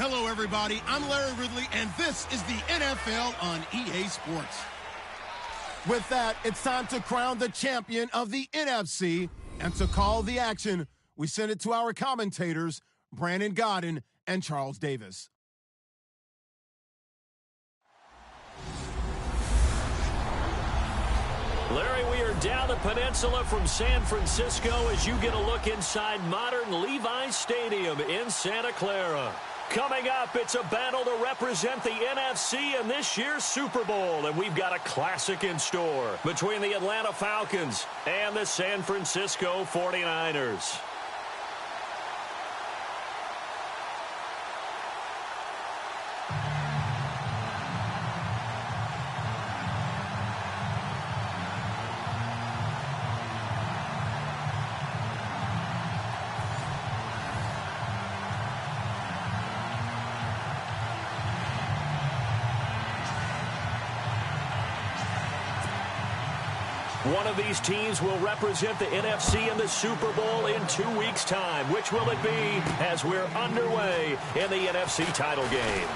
Hello, everybody. I'm Larry Ridley, and this is the NFL on EA Sports. With that, it's time to crown the champion of the NFC. And to call the action, we send it to our commentators, Brandon Godden and Charles Davis. Larry, we are down the peninsula from San Francisco as you get a look inside modern Levi's Stadium in Santa Clara. Coming up, it's a battle to represent the NFC in this year's Super Bowl, and we've got a classic in store between the Atlanta Falcons and the San Francisco 49ers. One of these teams will represent the NFC in the Super Bowl in 2 weeks' time. Which will it be as we're underway in the NFC title game?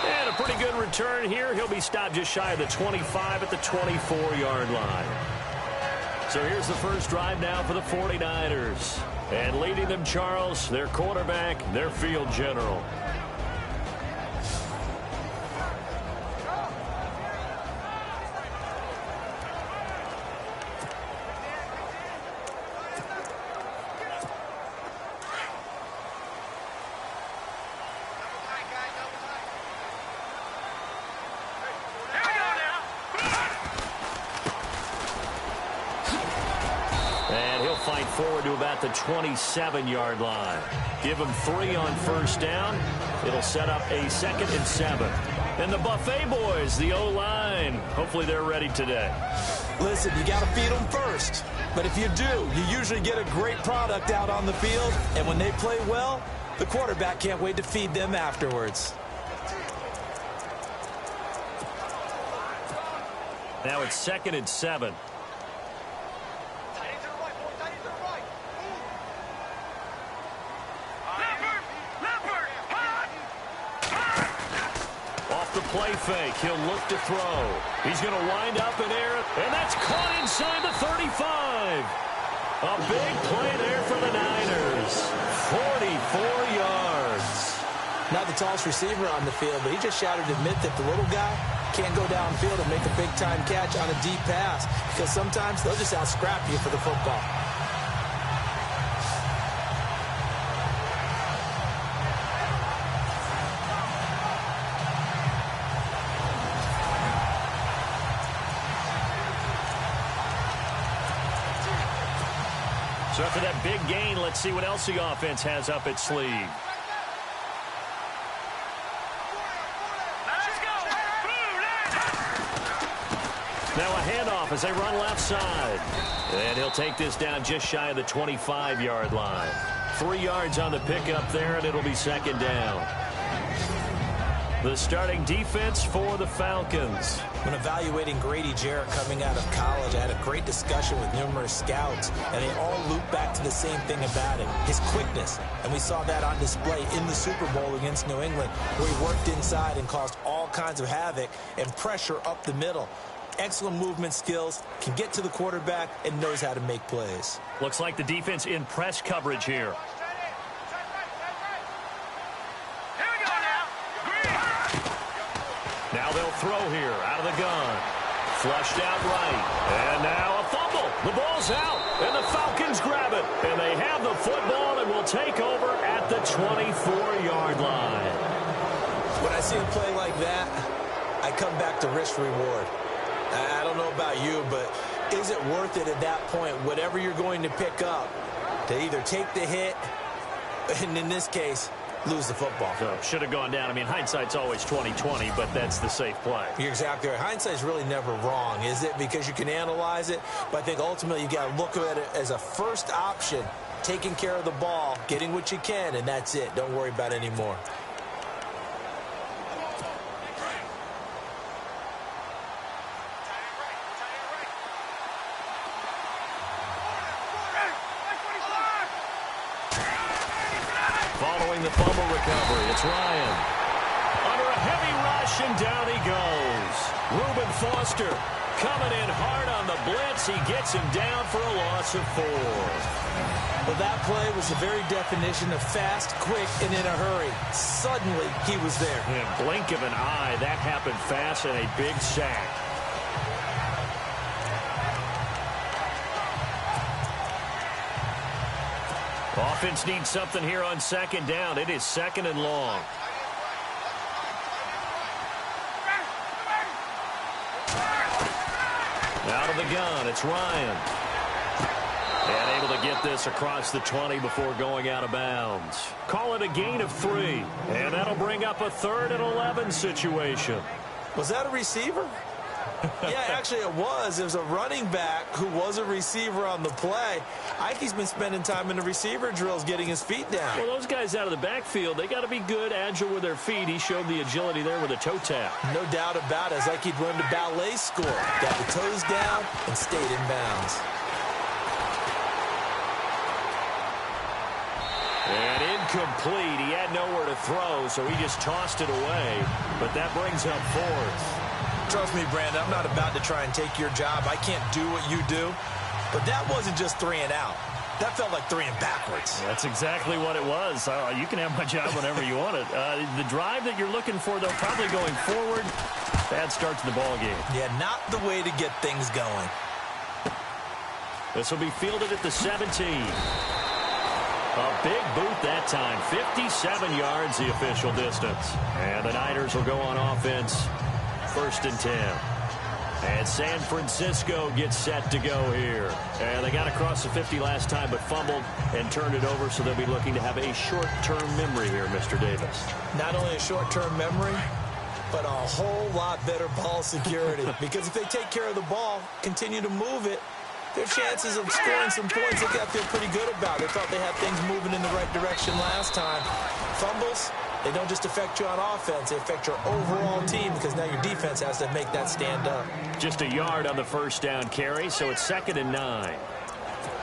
And a pretty good return here. He'll be stopped just shy of the 25 at the 24-yard line. So here's the first drive now for the 49ers. And leading them, Charles, their quarterback, their field general. Fight forward to about the 27-yard line. Give them 3 on first down. It'll set up a 2nd and 7. And the Buffet boys, the O-line, hopefully they're ready today. Listen, you got to feed them first. But if you do, you usually get a great product out on the field. And when they play well, the quarterback can't wait to feed them afterwards. Now it's 2nd and 7. Play fake. He'll look to throw. He's going to wind up in air, and that's caught inside the 35. A big play there for the Niners. 44 yards. Not the tallest receiver on the field, but he just shouted to admit that the little guy can't go downfield and make a big-time catch on a deep pass because sometimes they'll just out-scrap you for the football. So after that big gain, let's see what else the offense has up its sleeve. Now a handoff as they run left side. And he'll take this down just shy of the 25-yard line. 3 yards on the pickup there, and it'll be 2nd down. The starting defense for the Falcons. When evaluating Grady Jarrett coming out of college, I had a great discussion with numerous scouts, and they all loop back to the same thing about him, his quickness. And we saw that on display in the Super Bowl against New England, where he worked inside and caused all kinds of havoc and pressure up the middle. Excellent movement skills, can get to the quarterback, and knows how to make plays. Looks like the defense in press coverage here. Now they'll throw here out of the gun. Flushed out right. And now a fumble. The ball's out. And the Falcons grab it. And they have the football and will take over at the 24-yard line. When I see a play like that, I come back to risk reward. I don't know about you, but is it worth it at that point, whatever you're going to pick up, to either take the hit, and in this case, lose the football? So should have gone down. I mean, hindsight's always 20/20, but that's the safe play. You're exactly right. Hindsight's really never wrong, is it? Because you can analyze it, but I think ultimately you got to look at it as a first option, taking care of the ball, getting what you can, and that's it. Don't worry about it anymore. the fumble recovery. It's Ryan. Under a heavy rush, and down he goes. Reuben Foster coming in hard on the blitz. He gets him down for a loss of 4. Well, that play was the very definition of fast, quick, and in a hurry. Suddenly, he was there. In a blink of an eye, that happened fast, and a big sack. Offense needs something here on second down. It is 2nd and long. Out of the gun, it's Ryan. And able to get this across the 20 before going out of bounds. Call it a gain of 3. And that'll bring up a 3rd and 11 situation. Was that a receiver? Yeah, actually it was. It was a running back who was a receiver on the play. Ike's been spending time in the receiver drills getting his feet down. Well, those guys out of the backfield, they got to be good, agile with their feet. He showed the agility there with a toe tap. No doubt about it. It's like he'd learned a ballet score. Got the toes down and stayed in bounds. And incomplete. He had nowhere to throw, so he just tossed it away. But that brings up 4th. Trust me, Brandon, I'm not about to try and take your job. I can't do what you do. But that wasn't just 3 and out. That felt like 3 and backwards. That's exactly what it was. You can have my job whenever you want it. The drive that you're looking for, though, probably going forward. Bad start to the ball game. Yeah, not the way to get things going. This will be fielded at the 17. A big boot that time. 57 yards, the official distance. And the Niners will go on offense. 1st and 10. And San Francisco gets set to go here. And they got across the 50 last time, but fumbled and turned it over, so they'll be looking to have a short-term memory here, Mr. Davis. Not only a short-term memory, but a whole lot better ball security. Because if they take care of the ball, continue to move it, their chances of scoring some points, they got to feel pretty good about. They thought they had things moving in the right direction last time. Fumbles, they don't just affect you on offense. They affect your overall team because now your defense has to make that stand up. Just a yard on the first down carry, so it's 2nd and 9.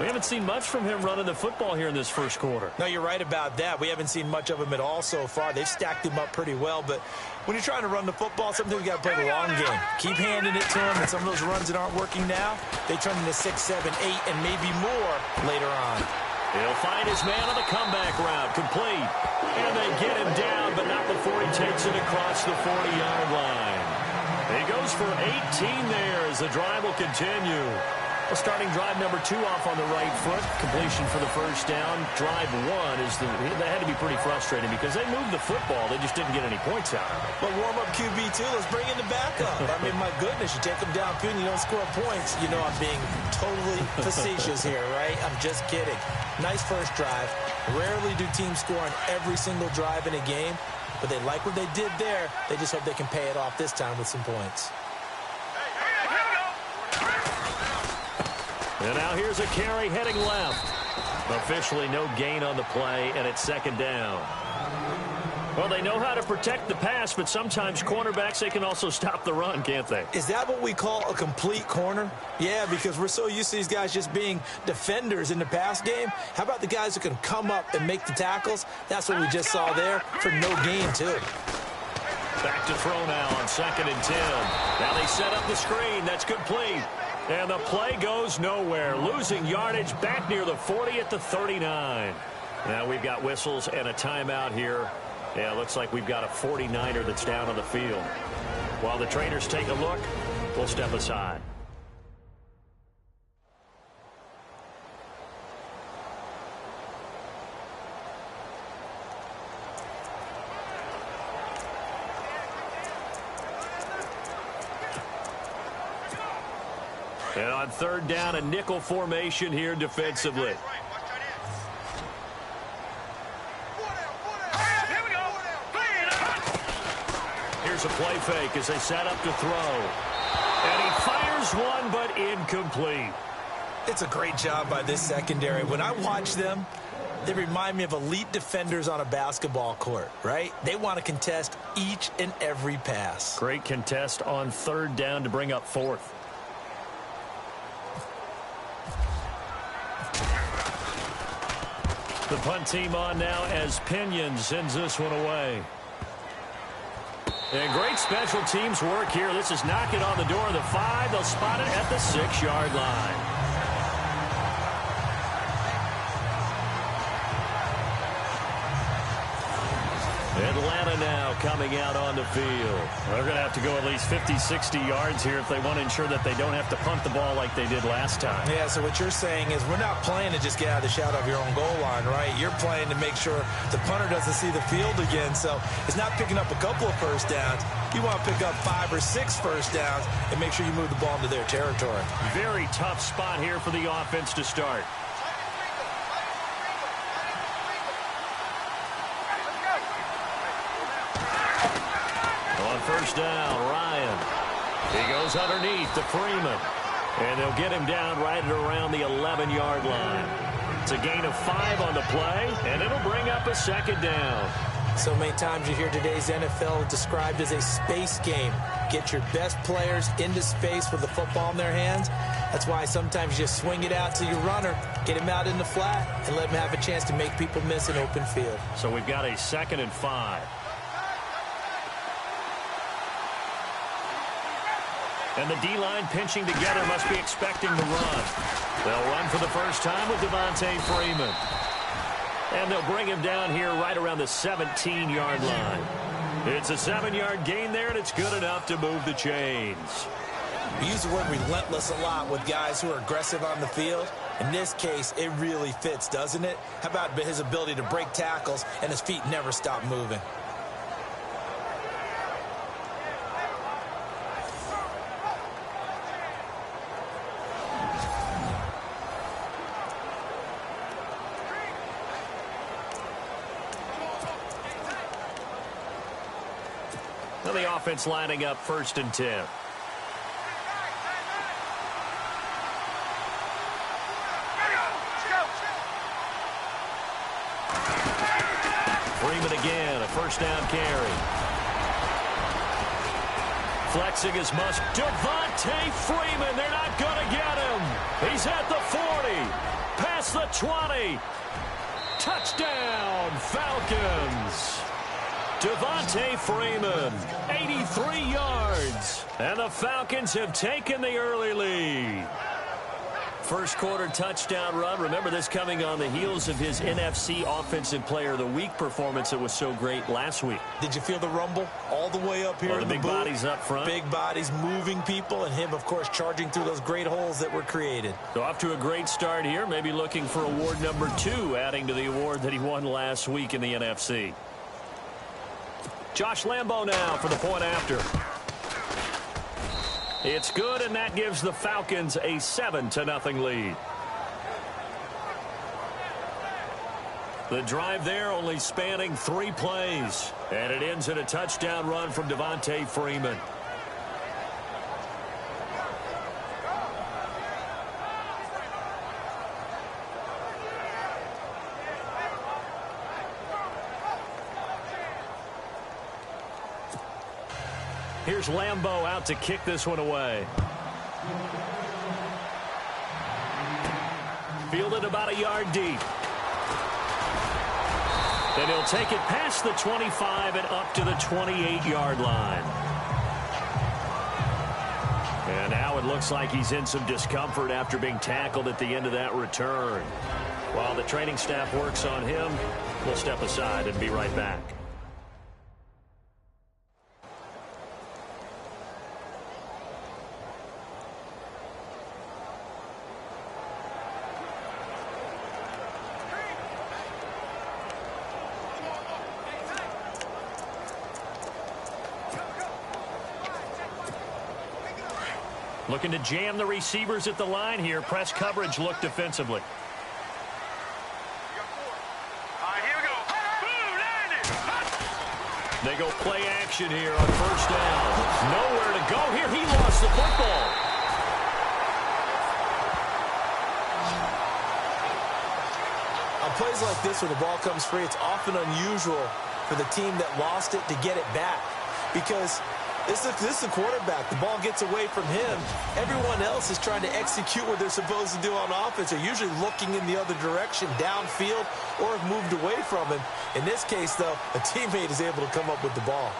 We haven't seen much from him running the football here in this first quarter. No, you're right about that. We haven't seen much of him at all so far. They've stacked him up pretty well, but when you're trying to run the football, sometimes you got to play the long game. Keep handing it to him, and some of those runs that aren't working now, they turn into 6, 7, 8, and maybe more later on. He'll find his man on the comeback route, complete. And they get him down, but not before he takes it across the 40-yard line. He goes for 18 there as the drive will continue. Well, starting drive number 2 off on the right foot. Completion for the first down. Drive 1 is that had to be pretty frustrating because they moved the football. They just didn't get any points out of it. But warm-up QB2, let's bring in the backup. I mean, my goodness, you take them downfield and you don't score points. You know I'm being totally facetious here, right? I'm just kidding. Nice first drive. Rarely do teams score on every single drive in a game, but they like what they did there. They just hope they can pay it off this time with some points. And now here's a carry heading left. Officially no gain on the play, and it's 2nd down. Well, they know how to protect the pass, but sometimes cornerbacks, they can also stop the run, can't they? Is that what we call a complete corner? Yeah, because we're so used to these guys just being defenders in the pass game. How about the guys who can come up and make the tackles? That's what we just saw there for no gain, too. Back to throw now on 2nd and 10. Now they set up the screen. That's complete. And the play goes nowhere. Losing yardage back near the 40 at the 39. Now we've got whistles and a timeout here. Yeah, it looks like we've got a 49er that's down on the field. While the trainers take a look, we'll step aside. And on 3rd down, a nickel formation here defensively. Here's a play fake as they set up to throw. And he fires one, but incomplete. It's a great job by this secondary. When I watch them, they remind me of elite defenders on a basketball court, right? They want to contest each and every pass. Great contest on 3rd down to bring up 4th. The punt team on now as Pinion sends this one away. And great special teams work here. This is knocking on the door of the 5. They'll spot it at the 6-yard line. Atlanta now coming out on the field. They're going to have to go at least 50, 60 yards here if they want to ensure that they don't have to punt the ball like they did last time. Yeah, so what you're saying is we're not playing to just get out of the shadow of your own goal line, right? You're playing to make sure the punter doesn't see the field again. So it's not picking up a couple of first downs. You want to pick up 5 or 6 first downs and make sure you move the ball into their territory. Very tough spot here for the offense to start. First down, Ryan. He goes underneath to Freeman. And they'll get him down right at around the 11-yard line. It's a gain of 5 on the play, and it'll bring up a second down. So many times you hear today's NFL described as a space game. Get your best players into space with the football in their hands. That's why sometimes you just swing it out to your runner, get him out in the flat, and let him have a chance to make people miss an open field. So we've got a 2nd and 5. And the D-line pinching together must be expecting to run. They'll run for the first time with Devontae Freeman. And they'll bring him down here right around the 17-yard line. It's a 7-yard gain there, and it's good enough to move the chains. We use the word relentless a lot with guys who are aggressive on the field. In this case, it really fits, doesn't it? How about his ability to break tackles and his feet never stop moving? The offense lining up 1st and 10. Freeman again, a first down carry. Flexing his muscle. Devontae Freeman, they're not going to get him. He's at the 40, past the 20. Touchdown, Falcons. Devontae Freeman, 83 yards. And the Falcons have taken the early lead. First quarter touchdown run. Remember this coming on the heels of his NFC Offensive Player of the Week performance that was so great last week. Did you feel the rumble all the way up here in the big bodies up front? Big bodies moving people, and him, of course, charging through those great holes that were created. So off to a great start here. Maybe looking for award number 2, adding to the award that he won last week in the NFC. Josh Lambo now for the point after. It's good, and that gives the Falcons a 7-0 lead. The drive there only spanning 3 plays, and it ends in a touchdown run from Devontae Freeman. Here's Lambo out to kick this one away. Fielded about a yard deep. Then he'll take it past the 25 and up to the 28-yard line. And now it looks like he's in some discomfort after being tackled at the end of that return. While the training staff works on him, we'll step aside and be right back. Looking to jam the receivers at the line here. Press coverage look defensively. They go play action here on first down. Nowhere to go here. He lost the football. On plays like this where the ball comes free, it's often unusual for the team that lost it to get it back. Because This is the quarterback. The ball gets away from him. Everyone else is trying to execute what they're supposed to do on offense. They're usually looking in the other direction, downfield, or have moved away from him. In this case, though, a teammate is able to come up with the ball.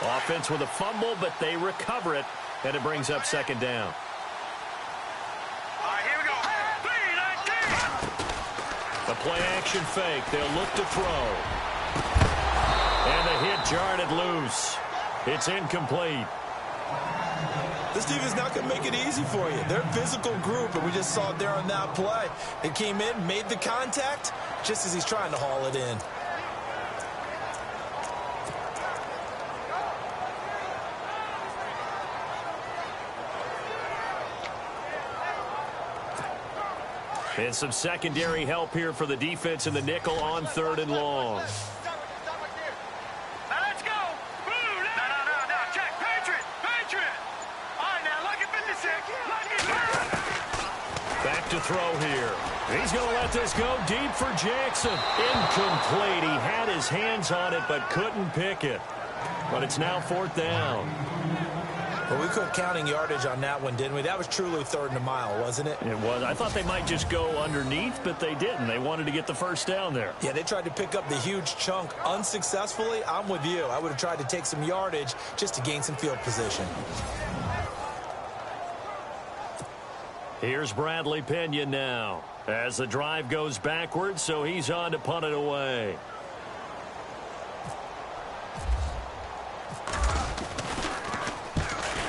Offense with a fumble, but they recover it, and it brings up second down. All right, here we go. The play-action fake. They'll look to throw. And the hit jarred it loose. It's incomplete. This team is not going to make it easy for you. They're a physical group, and we just saw it there on that play. They came in, made the contact, just as he's trying to haul it in. And some secondary help here for the defense in the nickel on 3rd and long. Now let's go. No. Check. Patriot. All right, now look at 56. Back to throw here. He's going to let this go deep for Jackson. Incomplete. He had his hands on it but couldn't pick it. But it's now 4th down. Well, we quit counting yardage on that one, didn't we? That was truly 3rd and a mile, wasn't it? It was. I thought they might just go underneath, but they didn't. They wanted to get the first down there. Yeah, they tried to pick up the huge chunk unsuccessfully. I'm with you. I would have tried to take some yardage just to gain some field position. Here's Bradley Pena now as the drive goes backwards, so he's on to punt it away.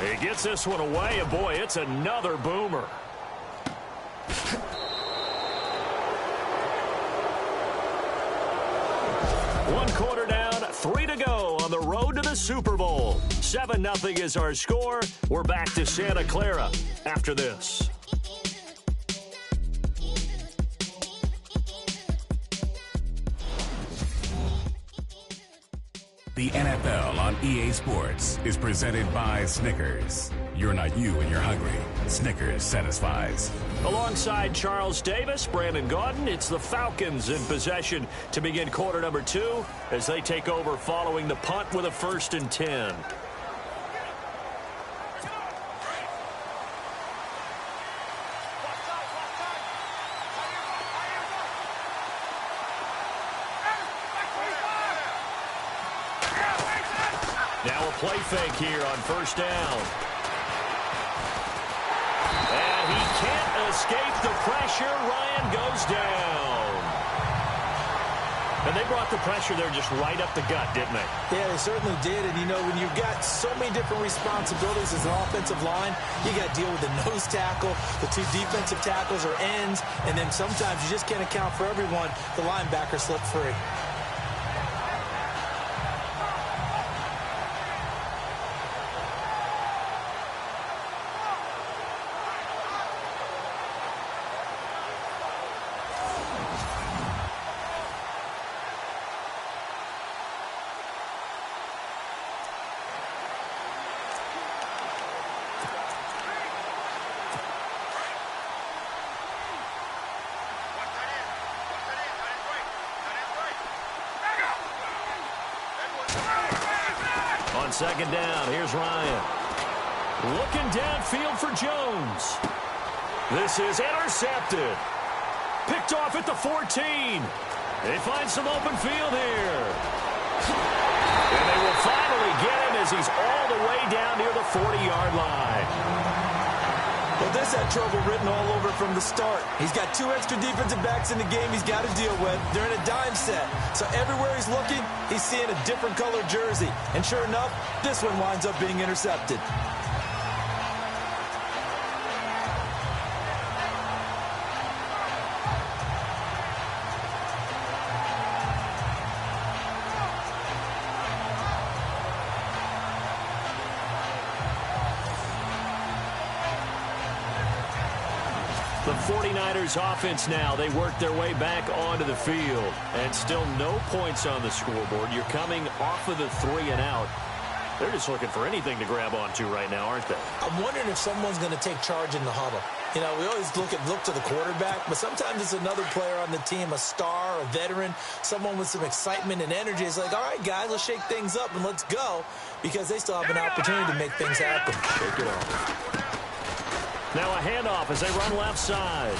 He gets this one away, and boy, it's another boomer. One quarter down, 3 to go on the road to the Super Bowl. 7-0 is our score. We're back to Santa Clara after this. The NFL on EA Sports is presented by Snickers. You're not you when you're hungry. Snickers satisfies. Alongside Charles Davis, Brandon Gaudin, it's the Falcons in possession to begin quarter number 2 as they take over following the punt with a 1st and 10. Now a play fake here on 1st down. And he can't escape the pressure. Ryan goes down. And they brought the pressure there just right up the gut, didn't they? Yeah, they certainly did. And, you know, when you've got so many different responsibilities as an offensive line, you got to deal with the nose tackle, the 2 defensive tackles or ends, and then sometimes you just can't account for everyone. The linebacker slipped free. On 2nd down, here's Ryan. Looking downfield for Jones. This is intercepted. Picked off at the 14. They find some open field here. And they will finally get him as he's all the way down near the 40-yard line. Well, this had trouble written all over from the start. He's got 2 extra defensive backs in the game he's got to deal with. They're in a dime set. So everywhere he's looking, he's seeing a different color jersey. And sure enough, this one winds up being intercepted. The 49ers offense now, they work their way back onto the field. And still no points on the scoreboard. You're coming off of the 3 and out. They're just looking for anything to grab onto right now, aren't they? I'm wondering if someone's going to take charge in the huddle. You know, we always look to the quarterback, but sometimes it's another player on the team, a star, a veteran, someone with some excitement and energy. It's like, all right, guys, let's shake things up and let's go, because they still have an opportunity to make things happen. Shake it off. Now a handoff as they run left side.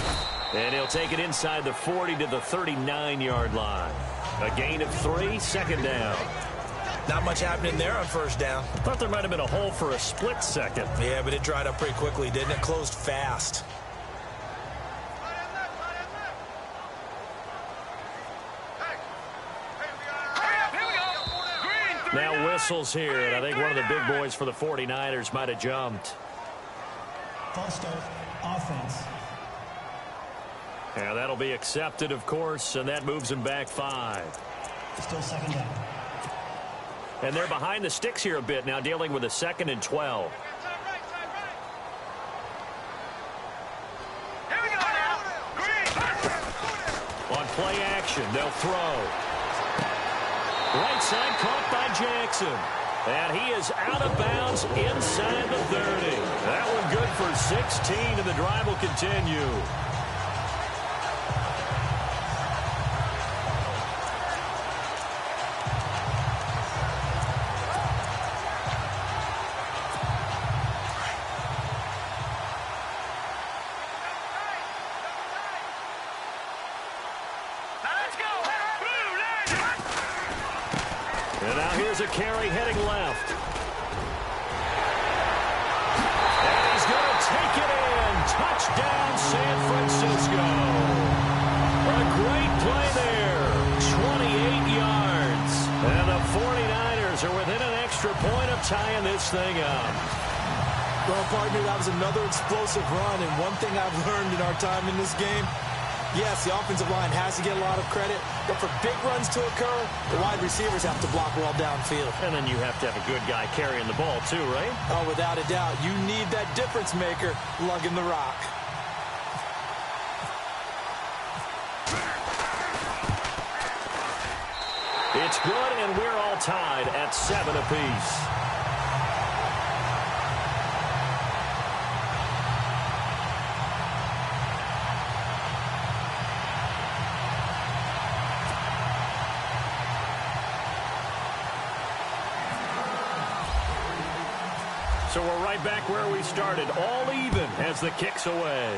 And he'll take it inside the 40 to the 39-yard line. A gain of 3, second down. Not much happening there on first down. Thought there might have been a hole for a split second. Yeah, but it dried up pretty quickly, didn't it? Closed fast. Now whistles here, and I think one of the big boys for the 49ers might have jumped. False start, offense. Yeah, that'll be accepted, of course, and that moves him back 5. Still second down. And they're behind the sticks here a bit now, dealing with a 2nd and 12. Here we go now. On play action, they'll throw. Right side caught by Jackson. And he is out of bounds inside the 30. That one good for 16, and the drive will continue. And now here's a carry heading left. And he's going to take it in. Touchdown, San Francisco. A great play there. 28 yards. And the 49ers are within an extra point of tying this thing up. Well, partner, that was another explosive run, and one thing I've learned in our time in this game, yes, the offensive line has to get a lot of credit, but for big runs to occur, the wide receivers have to block well downfield. And then you have to have a good guy carrying the ball too, right? Oh, without a doubt. You need that difference maker lugging the rock. It's good, and we're all tied at 7 apiece. So we're right back where we started, all even as the kick's away.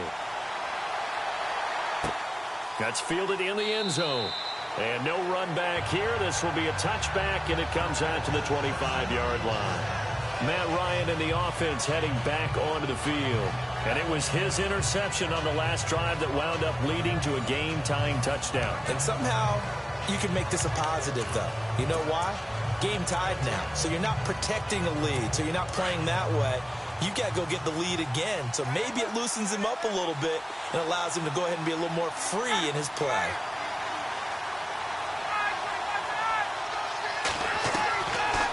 That's fielded in the end zone. And no run back here. This will be a touchback, and it comes out to the 25-yard line. Matt Ryan and the offense heading back onto the field. And it was his interception on the last drive that wound up leading to a game-tying touchdown. And somehow you can make this a positive, though. You know why? Game tied now, so you're not protecting a lead, so you're not playing that way. You got to go get the lead again, so maybe it loosens him up a little bit and allows him to go ahead and be a little more free in his play.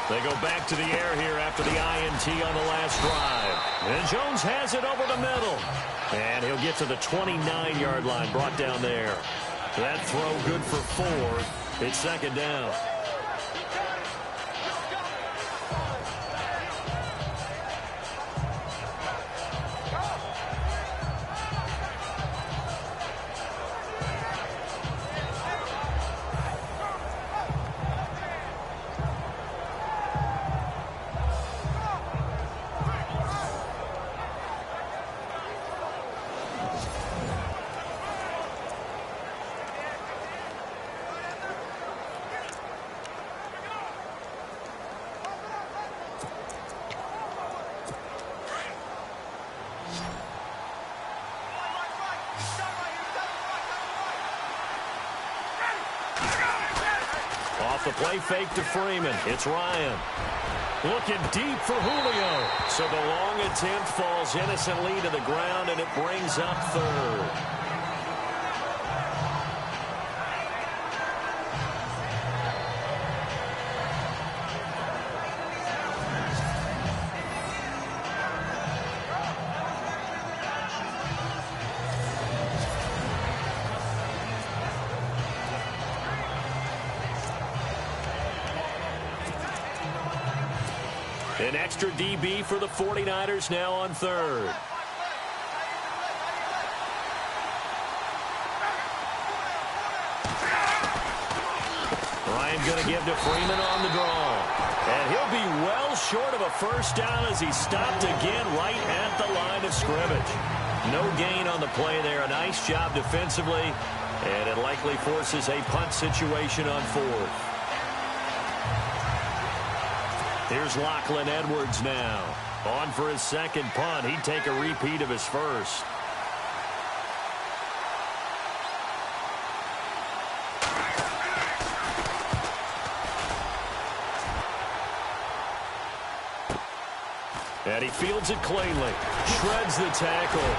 They go back to the air here after the INT on the last drive. And Jones has it over the middle. And he'll get to the 29-yard line, brought down there. That throw good for 4. It's second down. Off the play fake to Freeman. It's Ryan. Looking deep for Julio. So the long attempt falls innocently to the ground, and it brings up 3rd. An extra DB for the 49ers now on third. Ryan going to give to Freeman on the draw. And he'll be well short of a first down as he stopped again right at the line of scrimmage. No gain on the play there. A nice job defensively. And it likely forces a punt situation on fourth. Here's Lachlan Edwards now. On for his second punt. He'd take a repeat of his first. And he fields it cleanly. Shreds the tackle.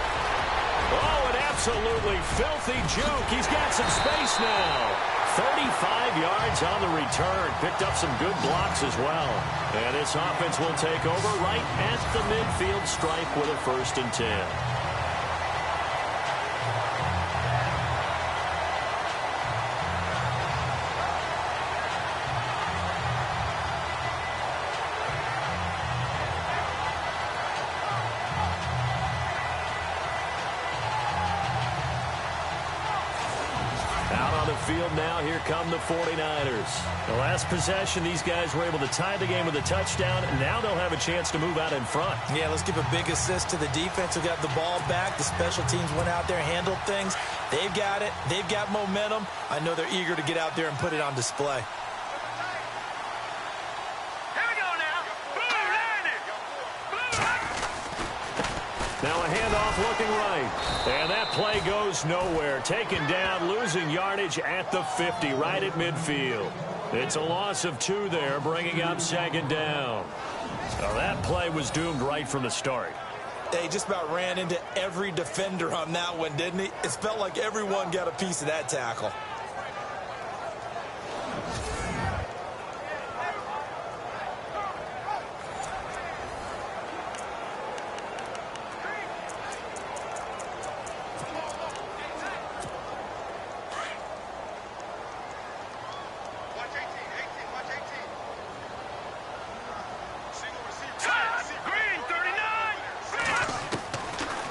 Oh, an absolutely filthy juke. He's got some space now. 35 yards on the return. Picked up some good blocks as well. And this offense will take over right at the midfield stripe with a 1st and 10. Field now. Here come the 49ers. The last possession, these guys were able to tie the game with a touchdown, and now they'll have a chance to move out in front. Yeah, let's give a big assist to the defense who got the ball back. The special teams went out there, handled things. They've got it. They've got momentum. I know they're eager to get out there and put it on display. Now a handoff looking right. And that play goes nowhere. Taken down, losing yardage at the 50, right at midfield. It's a loss of 2 there, bringing up 2nd down. Now that play was doomed right from the start. They just about ran into every defender on that one, didn't he? It felt like everyone got a piece of that tackle.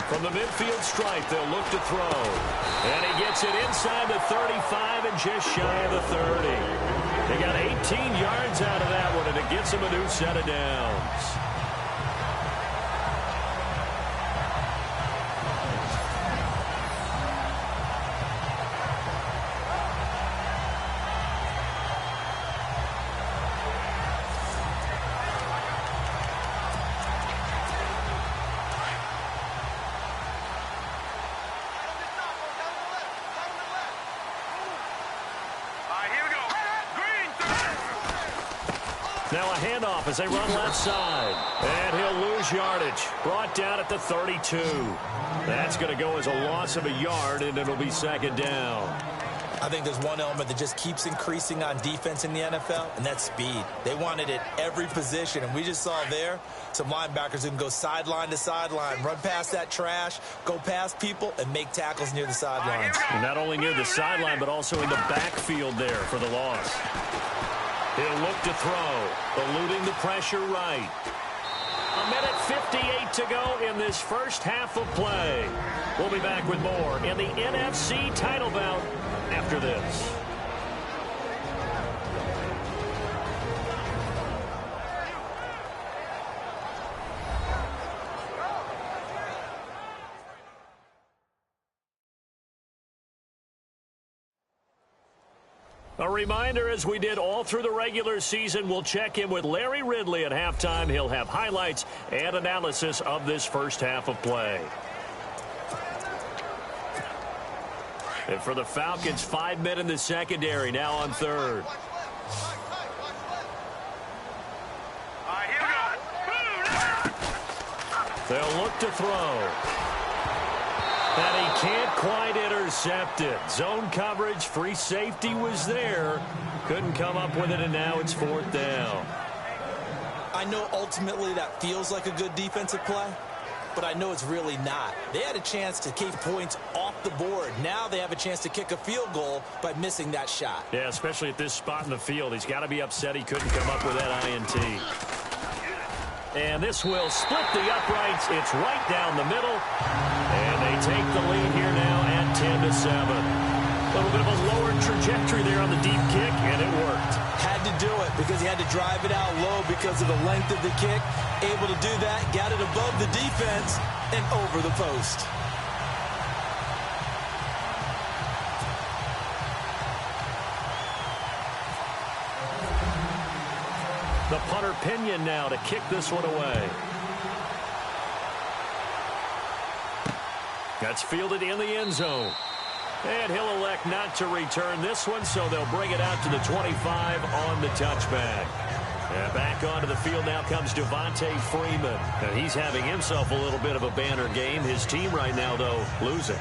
From the midfield stripe, they'll look to throw. And he gets it inside the 35 and just shy of the 30. They got 18 yards out of that one, and it gets him a new set of downs. Now a handoff as they run left side. And he'll lose yardage. Brought down at the 32. That's going to go as a loss of a yard, and it'll be 2nd down. I think there's one element that just keeps increasing on defense in the NFL, and that's speed. They want it at every position, and we just saw there some linebackers who can go sideline to sideline, run past that trash, go past people, and make tackles near the sidelines. And not only near the sideline, but also in the backfield there for the loss. He'll look to throw, eluding the pressure right. 1:58 to go in this first half of play. We'll be back with more in the NFC title bout after this. A reminder, as we did all through the regular season, we'll check in with Larry Ridley at halftime. He'll have highlights and analysis of this first half of play. And for the Falcons, 5 men in the secondary, now on third. They'll look to throw. And he can't quite intercept it. Zone coverage, free safety was there. Couldn't come up with it, and now it's 4th down. I know ultimately that feels like a good defensive play, but I know it's really not. They had a chance to keep points off the board. Now they have a chance to kick a field goal by missing that shot. Yeah, especially at this spot in the field. He's got to be upset he couldn't come up with that INT. And this will split the uprights. It's right down the middle. And they take the lead here now at 10-7. A little bit of a lower trajectory there on the deep kick, and it worked. Had to do it because he had to drive it out low because of the length of the kick. Able to do that, got it above the defense and over the post. The punter Pinion now to kick this one away. That's fielded in the end zone. And he'll elect not to return this one, so they'll bring it out to the 25 on the touchback. And back onto the field now comes Devontae Freeman. And he's having himself a little bit of a banner game. His team right now, though, losing.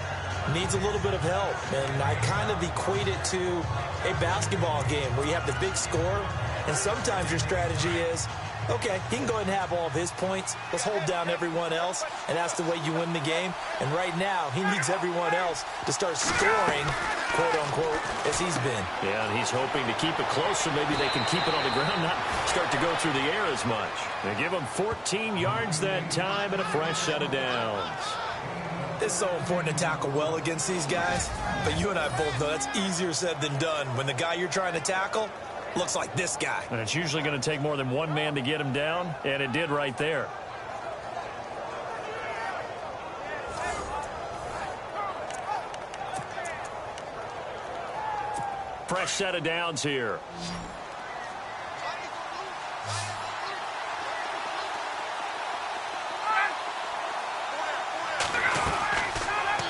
Needs a little bit of help, and I kind of equate it to a basketball game where you have the big score, and sometimes your strategy is, okay, he can go ahead and have all of his points. Let's hold down everyone else, and that's the way you win the game. And right now, he needs everyone else to start scoring, quote-unquote, as he's been. Yeah, and he's hoping to keep it close so maybe they can keep it on the ground, not start to go through the air as much. They give him 14 yards that time and a fresh set of downs. It's so important to tackle well against these guys, but you and I both know that's easier said than done when the guy you're trying to tackle looks like this guy. And it's usually going to take more than one man to get him down, and it did right there. Fresh set of downs here.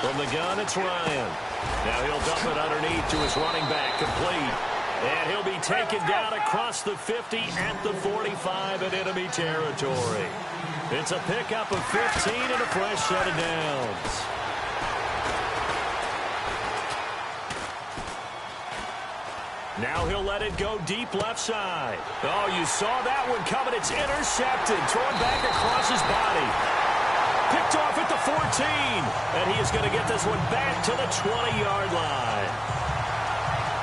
From the gun, it's Ryan. Now he'll dump it underneath to his running back, complete. And he'll be taken down across the 50 at the 45 in enemy territory. It's a pickup of 15 and a fresh set of downs. Now he'll let it go deep left side. Oh, you saw that one coming. It's intercepted. Thrown back across his body. Picked off at the 14. And he is going to get this one back to the 20-yard line.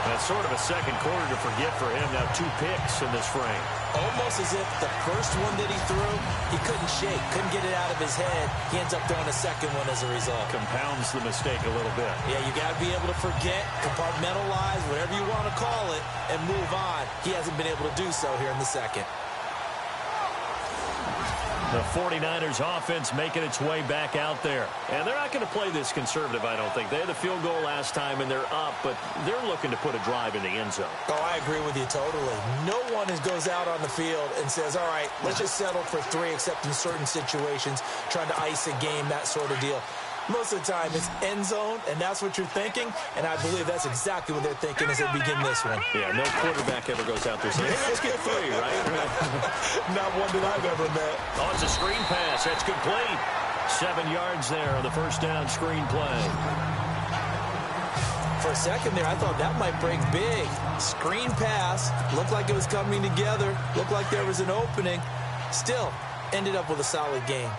That's sort of a second quarter to forget for him. Now 2 picks in this frame. Almost as if the first one that he threw, he couldn't shake, couldn't get it out of his head. He ends up throwing a second one as a result. Compounds the mistake a little bit. Yeah, you got to be able to forget, compartmentalize, whatever you want to call it, and move on. He hasn't been able to do so here in the second. The 49ers offense making its way back out there. And they're not going to play this conservative, I don't think. They had the field goal last time, and they're up, but they're looking to put a drive in the end zone. Oh, I agree with you totally. No one goes out on the field and says, all right, let's just settle for 3, except in certain situations, trying to ice a game, that sort of deal. Most of the time, it's end zone, and that's what you're thinking, and I believe that's exactly what they're thinking as they begin this one. Yeah, no quarterback ever goes out there saying, hey, let's get 3, right? Not one that I've ever met. Oh, it's a screen pass. That's complete. 7 yards there on the first down screen play. For a second there, I thought that might break big. Screen pass. Looked like it was coming together. Looked like there was an opening. Still, ended up with a solid game.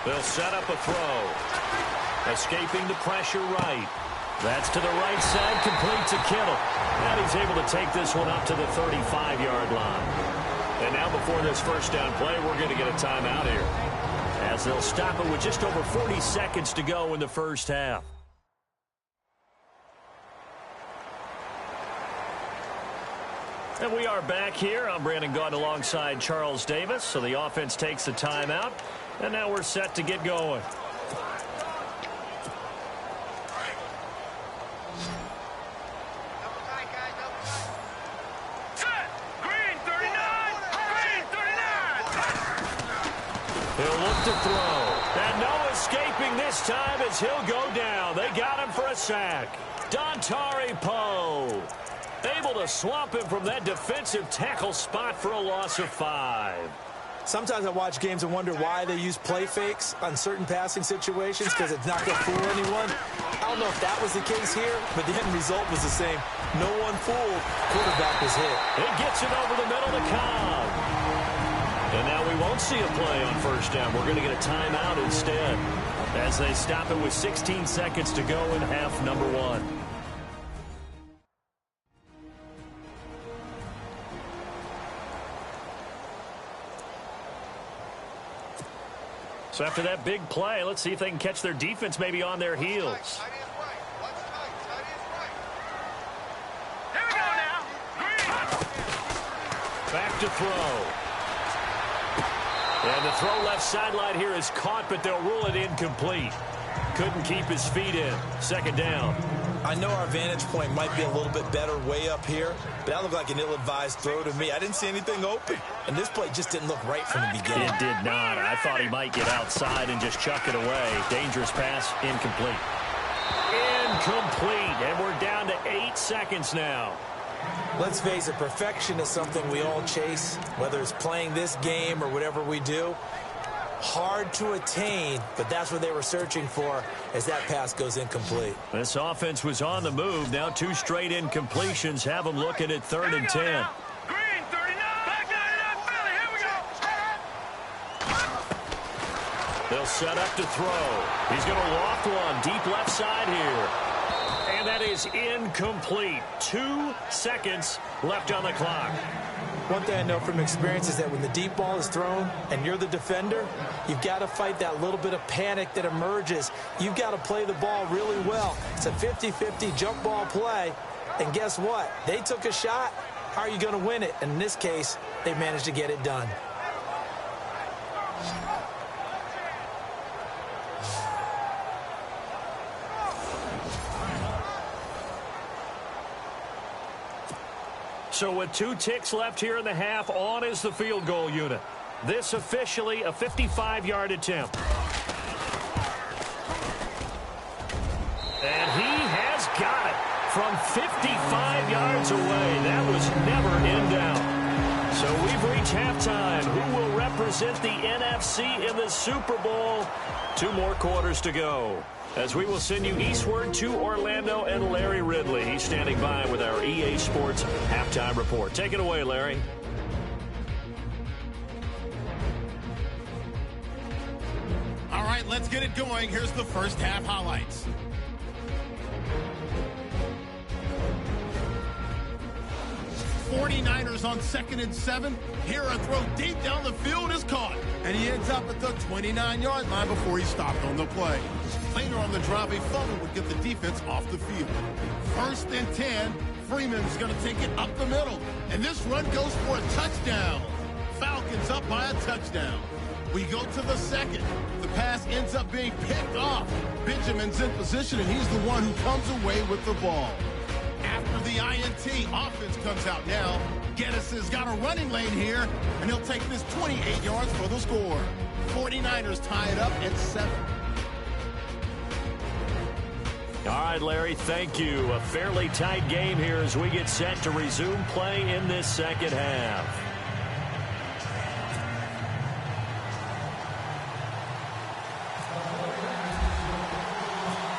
They'll set up a throw. Escaping the pressure right. That's to the right side, complete to Kittle. And he's able to take this one up to the 35-yard line. And now before this first down play, we're going to get a timeout here, as they'll stop it with just over 40 seconds to go in the first half. And we are back here. I'm Brandon Gaudin alongside Charles Davis. So the offense takes the timeout. And now we're set to get going. Set! Green 39! Green 39! He'll look to throw. And no escaping this time as he'll go down. They got him for a sack. Dontari Poe able to swamp him from that defensive tackle spot for a loss of 5. Sometimes I watch games and wonder why they use play fakes on certain passing situations, because it's not going to fool anyone. I don't know if that was the case here, but the end result was the same. No one fooled. Quarterback was hit. It gets it over the middle to Cobb. And now we won't see a play on first down. We're going to get a timeout instead. as they stop it with 16 seconds to go in half number one. So after that big play, let's see if they can catch their defense maybe on their heels. Here we go now. Back to throw. And the throw left sideline here is caught, but they'll rule it incomplete. Couldn't keep his feet in. Second down. I know our vantage point might be a little bit better way up here, but that looked like an ill-advised throw to me. I didn't see anything open, and this play just didn't look right from the beginning. It did not. I thought he might get outside and just chuck it away. Dangerous pass, incomplete. Incomplete, and we're down to 8 seconds now. Let's face it, perfection is something we all chase, whether it's playing this game or whatever we do. Hard to attain, but that's what they were searching for as that pass goes incomplete. This offense was on the move. Now 2 straight incompletions have them looking at 3rd and 10. Green, 39. Back 99, Philly. Here we go. They'll set up to throw. He's going to loft one deep left side here. And that is incomplete. 2 seconds left on the clock. One thing I know from experience is that when the deep ball is thrown and you're the defender, you've got to fight that little bit of panic that emerges. You've got to play the ball really well. It's a 50-50 jump ball play. And guess what? They took a shot. How are you going to win it? And in this case, they managed to get it done. So with 2 ticks left here in the half, on is the field goal unit. This officially a 55-yard attempt. And he has got it from 55 yards away. That was never in doubt. So we've reached halftime. Who will represent the NFC in the Super Bowl? 2 more quarters to go, as we will send you eastward to Orlando and Larry Ridley. He's standing by with our EA Sports halftime report. Take it away, Larry. All right, let's get it going. Here's the first half highlights. '49ers on 2nd and 7. Here a throw deep down the field is caught. And he ends up at the 29-yard line before he stopped on the play. Later on the drive, a fumble would get the defense off the field. 1st and 10. Freeman's going to take it up the middle. And this run goes for a touchdown. Falcons up by a touchdown. We go to the second. The pass ends up being picked off. Benjamin's in position, and he's the one who comes away with the ball. After the INT, offense comes out now. Geddes has got a running lane here, and he'll take this 28 yards for the score. 49ers tie it up at 7. All right, Larry, thank you. A fairly tight game here as we get set to resume play in this second half.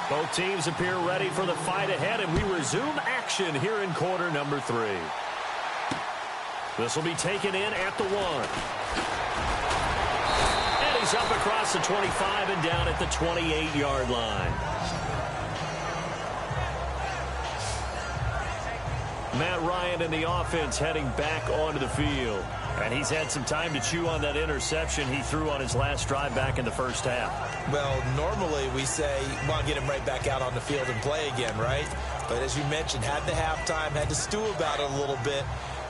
Both teams appear ready for the fight ahead, and we resume action here in quarter number 3. This will be taken in at the 1. And he's up across the 25 and down at the 28-yard line. Matt Ryan and the offense heading back onto the field. And he's had some time to chew on that interception he threw on his last drive back in the first half. Well, normally we say, well, get him right back out on the field and play again, right? But as you mentioned, had the halftime, had to stew about it a little bit.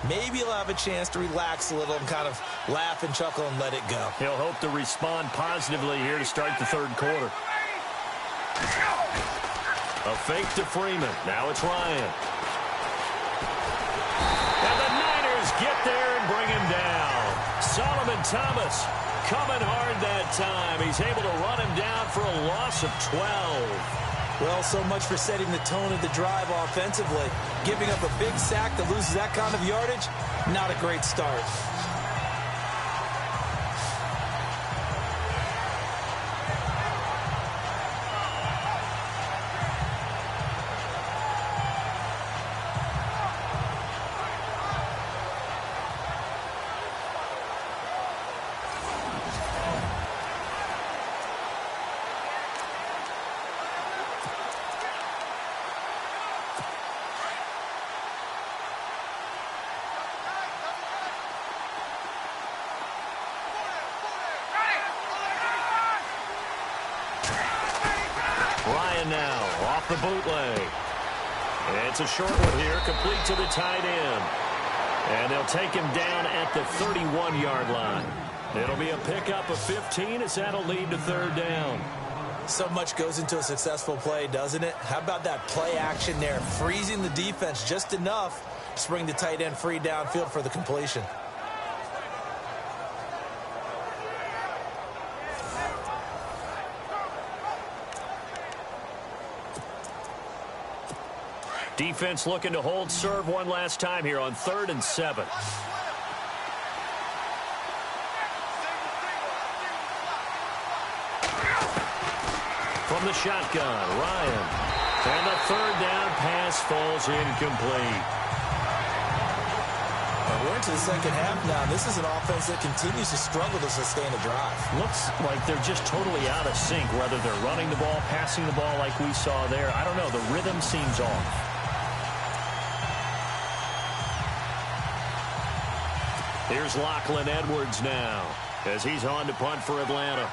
Maybe he'll have a chance to relax a little and kind of laugh and chuckle and let it go. He'll hope to respond positively here to start the third quarter. A fake to Freeman. Now it's Ryan. And the Niners get there and bring him down. Solomon Thomas coming hard that time. He's able to run him down for a loss of 12. Well, so much for setting the tone of the drive offensively. Giving up a big sack that loses that kind of yardage, not a great start. again now, off the bootleg. It's a short one here, complete to the tight end. And they'll take him down at the 31-yard line. It'll be a pickup of 15 as that'll lead to third down. So much goes into a successful play, doesn't it? How about that play action there, freezing the defense just enough to bring the tight end free downfield for the completion. Defense looking to hold serve one last time here on 3rd and 7. From the shotgun, Ryan. And the third down pass falls incomplete. We're into the second half now. This is an offense that continues to struggle to sustain a drive. Looks like they're just totally out of sync, whether they're running the ball, passing the ball like we saw there. I don't know. The rhythm seems off. Here's Lachlan Edwards now as he's on to punt for Atlanta.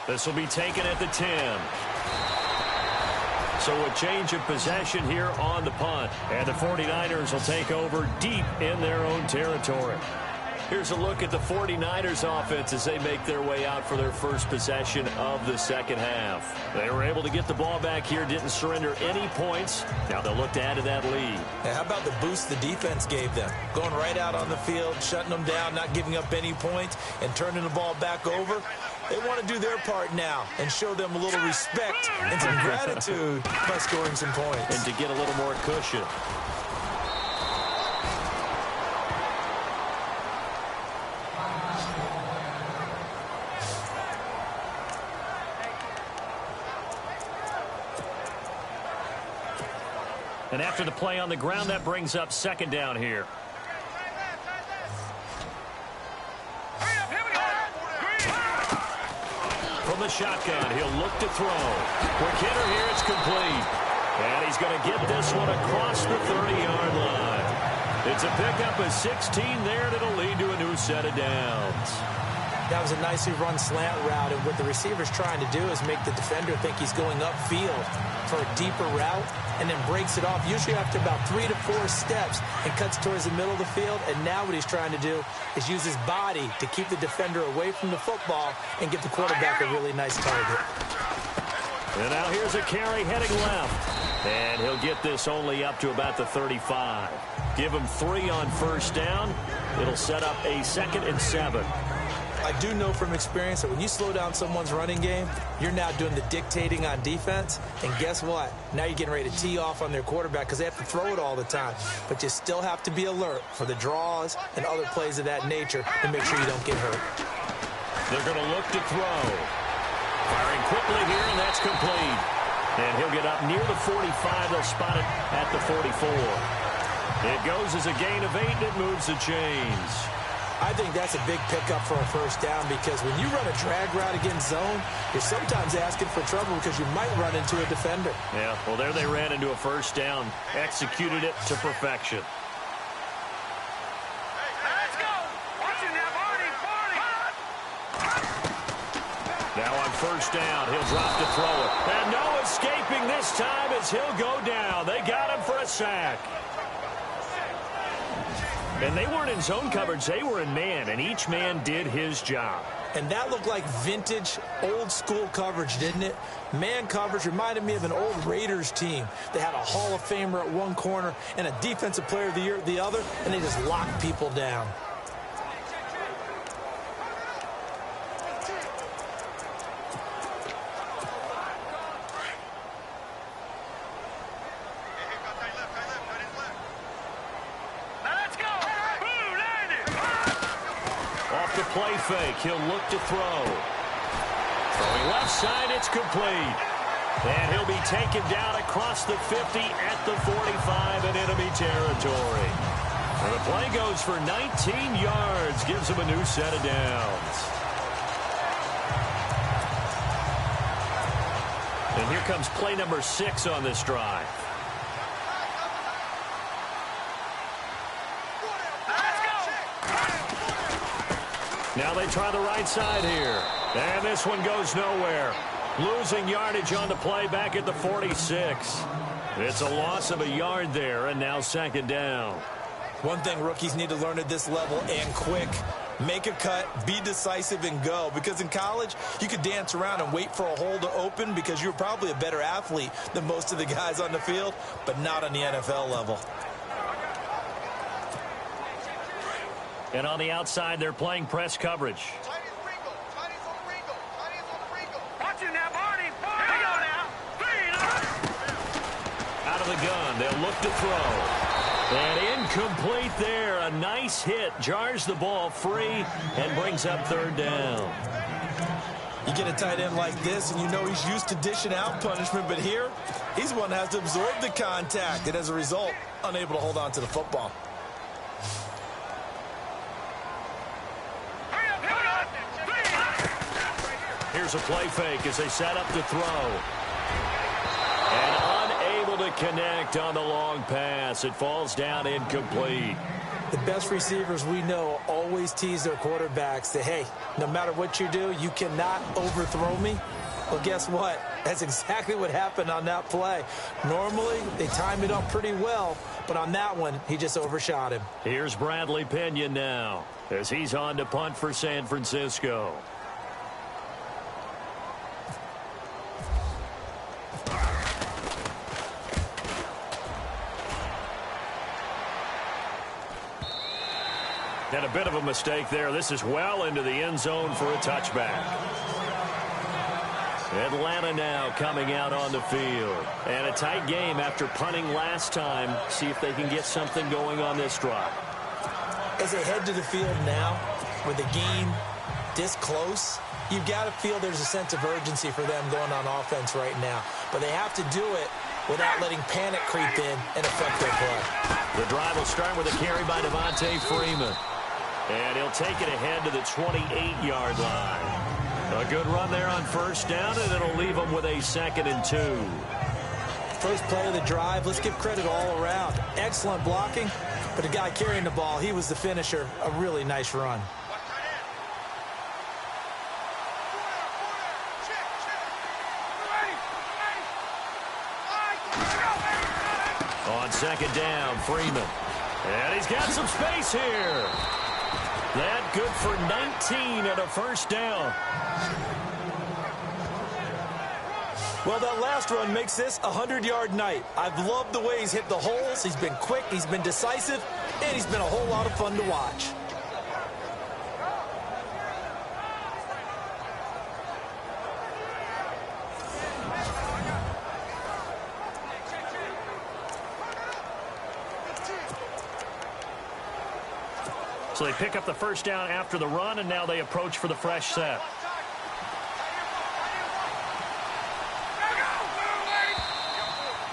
This will be taken at the 10. So a change of possession here on the punt. And the 49ers will take over deep in their own territory. Here's a look at the 49ers offense as they make their way out for their first possession of the second half. They were able to get the ball back here, didn't surrender any points. Now they'll look to add to that lead. And how about the boost the defense gave them? Going right out on the field, shutting them down, not giving up any points, and turning the ball back over. They want to do their part now and show them a little respect and some gratitude by scoring some points. And to get a little more cushion. And after the play on the ground, that brings up second down here. From the shotgun, he'll look to throw. Quick hitter here, it's complete. And he's going to get this one across the 30-yard line. It's a pickup of 16 there, and it'll lead to a new set of downs. That was a nicely run slant route, and what the receiver's trying to do is make the defender think he's going upfield for a deeper route, and then breaks it off, usually after about 3 to 4 steps, and cuts towards the middle of the field. And now what he's trying to do is use his body to keep the defender away from the football and give the quarterback a really nice target. And now here's a carry heading left. And he'll get this only up to about the 35. Give him 3 on first down. It'll set up a 2nd and 7. I do know from experience that when you slow down someone's running game, you're now doing the dictating on defense. And guess what? Now you're getting ready to tee off on their quarterback because they have to throw it all the time. But you still have to be alert for the draws and other plays of that nature to make sure you don't get hurt. They're going to look to throw. Firing quickly here, and that's complete. And he'll get up near the 45. They'll spot it at the 44. It goes as a gain of 8, and it moves the chains. I think that's a big pickup for a first down because when you run a drag route against zone, you're sometimes asking for trouble because you might run into a defender. Yeah, well, there they ran into a first down. Executed it to perfection. Let's go! Watch it now, Barney! Now on first down, he'll drop to throw it. And no escaping this time as he'll go down. They got him for a sack. And they weren't in zone coverage. They were in man, and each man did his job. And that looked like vintage, old-school coverage, didn't it? Man coverage reminded me of an old Raiders team. They had a Hall of Famer at one corner and a Defensive Player of the Year at the other, and they just locked people down. Play fake. He'll look to throw. Throwing left side, it's complete. And he'll be taken down across the 50 at the 45 in enemy territory. And the play goes for 19 yards. Gives him a new set of downs. And here comes play number 6 on this drive. Now they try the right side here. And this one goes nowhere. Losing yardage on the play back at the 46. It's a loss of a yard there, and now second down. One thing rookies need to learn at this level, and quick, make a cut, be decisive, and go. Because in college, you could dance around and wait for a hole to open because you're probably a better athlete than most of the guys on the field, but not on the NFL level. And on the outside, they're playing press coverage. Watch it now, Barney. Here we go now. Out of the gun, they'll look to throw. And incomplete there. A nice hit. Jars the ball free and brings up third down. You get a tight end like this, and you know he's used to dishing out punishment, but here, he's one that has to absorb the contact, and as a result, unable to hold on to the football. Here's a play fake as they set up to throw. And unable to connect on the long pass. It falls down incomplete. The best receivers we know always tease their quarterbacks that, hey, no matter what you do, you cannot overthrow me. Well, guess what? That's exactly what happened on that play. Normally, they time it up pretty well, but on that one, he just overshot him. Here's Bradley Pinion now as he's on to punt for San Francisco. And a bit of a mistake there. This is well into the end zone for a touchback. Atlanta now coming out on the field. And a tight game after punting last time. See if they can get something going on this drive. As they head to the field now, with the game this close, you've got to feel there's a sense of urgency for them going on offense right now. But they have to do it without letting panic creep in and affect their play. The drive will start with a carry by Devontae Freeman. And he'll take it ahead to the 28-yard line. A good run there on first down, and it'll leave them with a 2nd and 2. First play of the drive, let's give credit all around. Excellent blocking, but the guy carrying the ball, he was the finisher. A really nice run. On second down, Freeman. And he's got some space here. That good for 19 and a first down. Well, that last run makes this a 100-yard night. I've loved the way he's hit the holes. He's been quick, he's been decisive, and he's been a whole lot of fun to watch. So they pick up the first down after the run, and now they approach for the fresh set.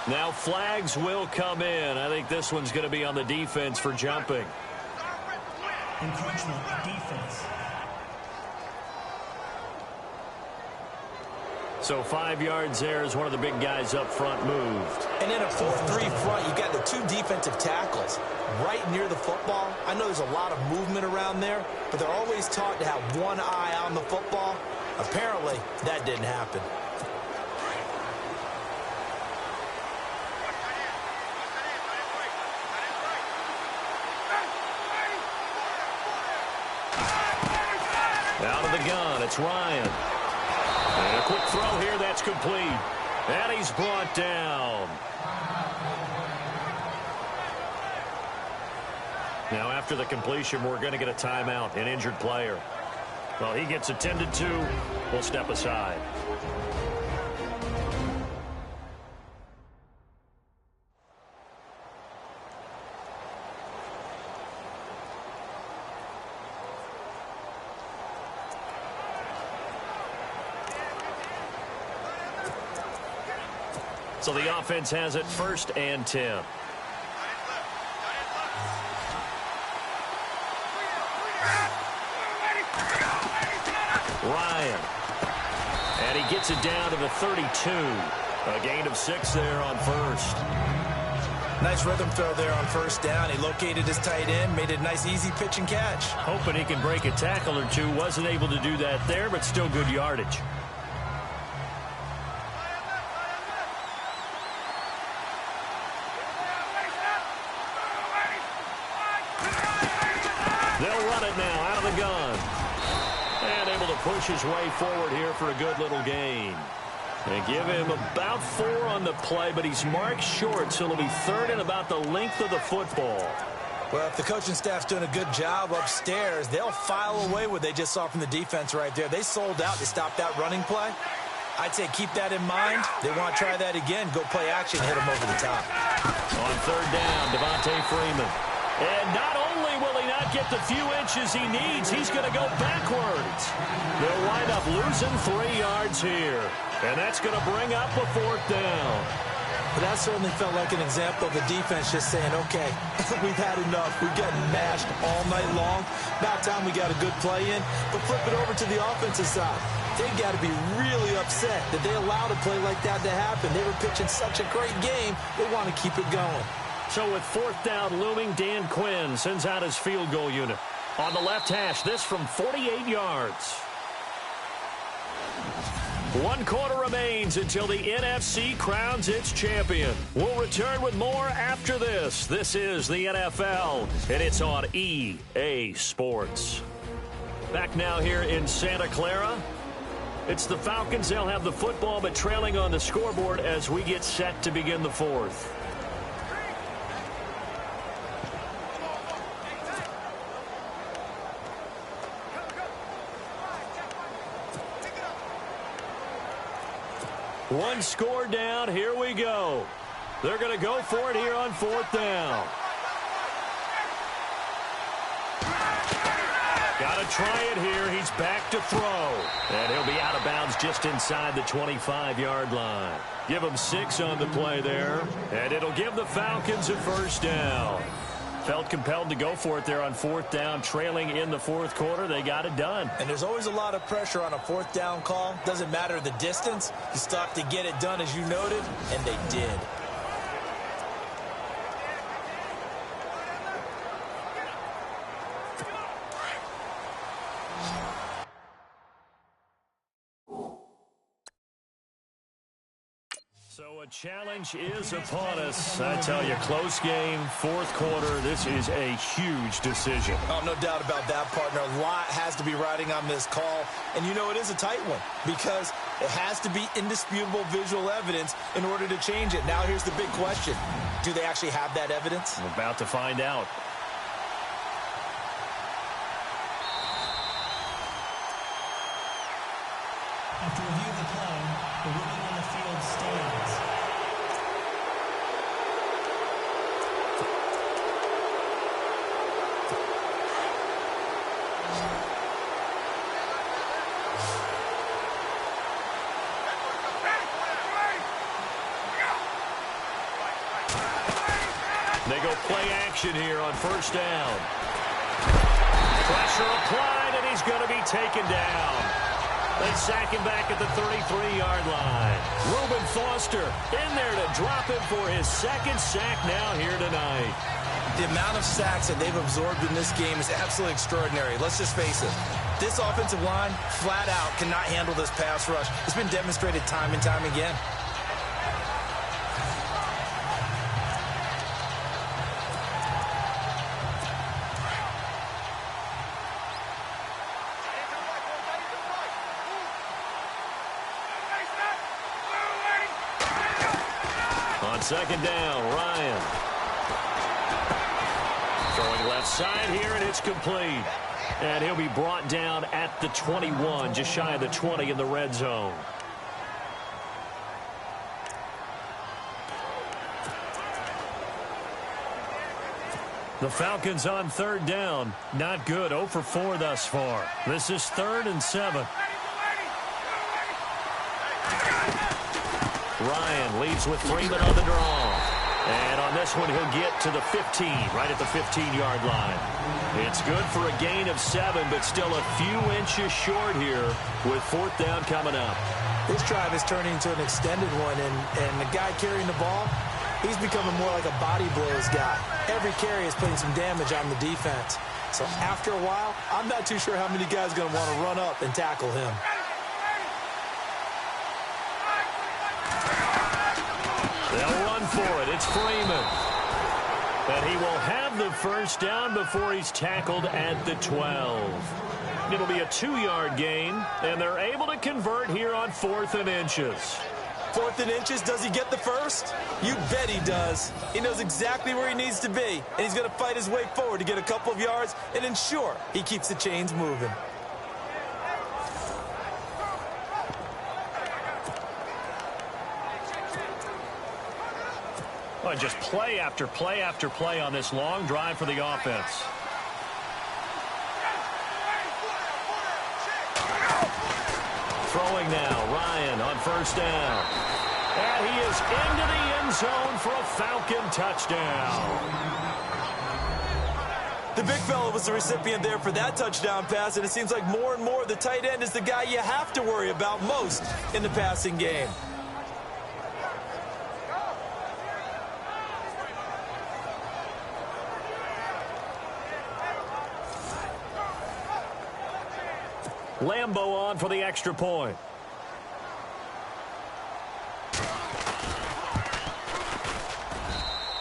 Now flags will come in. I think this one's going to be on the defense for jumping. Encroachment, defense. So 5 yards there as one of the big guys up front moved. And in a 4-3 front, you've got the 2 defensive tackles right near the football. I know there's a lot of movement around there, but they're always taught to have one eye on the football. Apparently, that didn't happen. Out of the gun, it's Ryan. And a quick throw here, that's complete. And he's brought down. Now after the completion, we're going to get a timeout, an injured player. Well, he gets attended to. We'll step aside. So the offense has it 1st and 10. Ryan. And he gets it down to the 32. A gain of 6 there on first. Nice rhythm throw there on first down. He located his tight end, made it a nice, easy pitch and catch. Hoping he can break a tackle or two. Wasn't able to do that there, but still good yardage. They'll run it now out of the gun. And able to push his way forward here for a good little gain. They give him about 4 on the play, but he's marked short, so it'll be third and about the length of the football. Well, if the coaching staff's doing a good job upstairs, they'll file away what they just saw from the defense right there. They sold out to stop that running play. I'd say keep that in mind. They want to try that again. Go play action, hit them over the top. On third down, Devontae Freeman. And not only will he not get the few inches he needs, he's going to go backwards. They'll wind up losing 3 yards here. And that's going to bring up a 4th down. But that certainly felt like an example of the defense just saying, okay, we've had enough. We've gotten mashed all night long. About time we got a good play in. But flip it over to the offensive side. They've got to be really upset that they allowed a play like that to happen. They were pitching such a great game, they want to keep it going. So with 4th down looming, Dan Quinn sends out his field goal unit. On the left hash, this from 48 yards. 1 quarter remains until the NFC crowns its champion. We'll return with more after this. This is the NFL, and it's on EA Sports. Back now here in Santa Clara. It's the Falcons. They'll have the football, but trailing on the scoreboard as we get set to begin the 4th. One score down. Here we go. They're going to go for it here on 4th down. Got to try it here. He's back to throw. And he'll be out of bounds just inside the 25-yard line. Give him 6 on the play there. And it'll give the Falcons a 1st down. Felt compelled to go for it there on 4th down, trailing in the 4th quarter. They got it done. And there's always a lot of pressure on a 4th down call. Doesn't matter the distance. You still have to get it done, as you noted, and they did. So a challenge is upon us. I tell you, close game, 4th quarter. This is a huge decision. Oh, no doubt about that, partner. A lot has to be riding on this call. And you know it is a tight one because it has to be indisputable visual evidence in order to change it. Now here's the big question. Do they actually have that evidence? We're about to find out. After review of the play, the ruling on the field stands. They go play action here on 1st down. Pressure applied, and he's going to be taken down. They sack him back at the 33-yard line. Reuben Foster in there to drop him for his 2nd sack now here tonight. The amount of sacks that they've absorbed in this game is absolutely extraordinary. Let's just face it. This offensive line, flat out, cannot handle this pass rush. It's been demonstrated time and time again. On 2nd down, Ryan. Throwing left side here, and it's complete. And he'll be brought down at the 21, just shy of the 20 in the red zone. The Falcons on 3rd down. Not good. 0 for 4 thus far. This is 3rd and 7. Ryan leads with Freeman on the draw. And on this one, he'll get to the 15, right at the 15-yard line. It's good for a gain of 7, but still a few inches short here with 4th down coming up. This drive is turning into an extended one, and the guy carrying the ball, He's becoming more like a body blows guy. Every carry is putting some damage on the defense. So after a while, I'm not too sure how many guys are going to want to run up and tackle him. They'll run for it. It's Freeman. And he will have the first down before he's tackled at the 12. It'll be a 2-yard gain, and they're able to convert here on 4th and inches. 4th and inches, does he get the first? You bet he does. He knows exactly where he needs to be, and he's going to fight his way forward to get a couple of yards and ensure he keeps the chains moving. Well, just play after play after play on this long drive for the offense. Throwing now, Ryan on first down. And he is into the end zone for a Falcon touchdown. The big fella was the recipient there for that touchdown pass, and it seems like more and more the tight end is the guy you have to worry about most in the passing game. Lambo on for the extra point.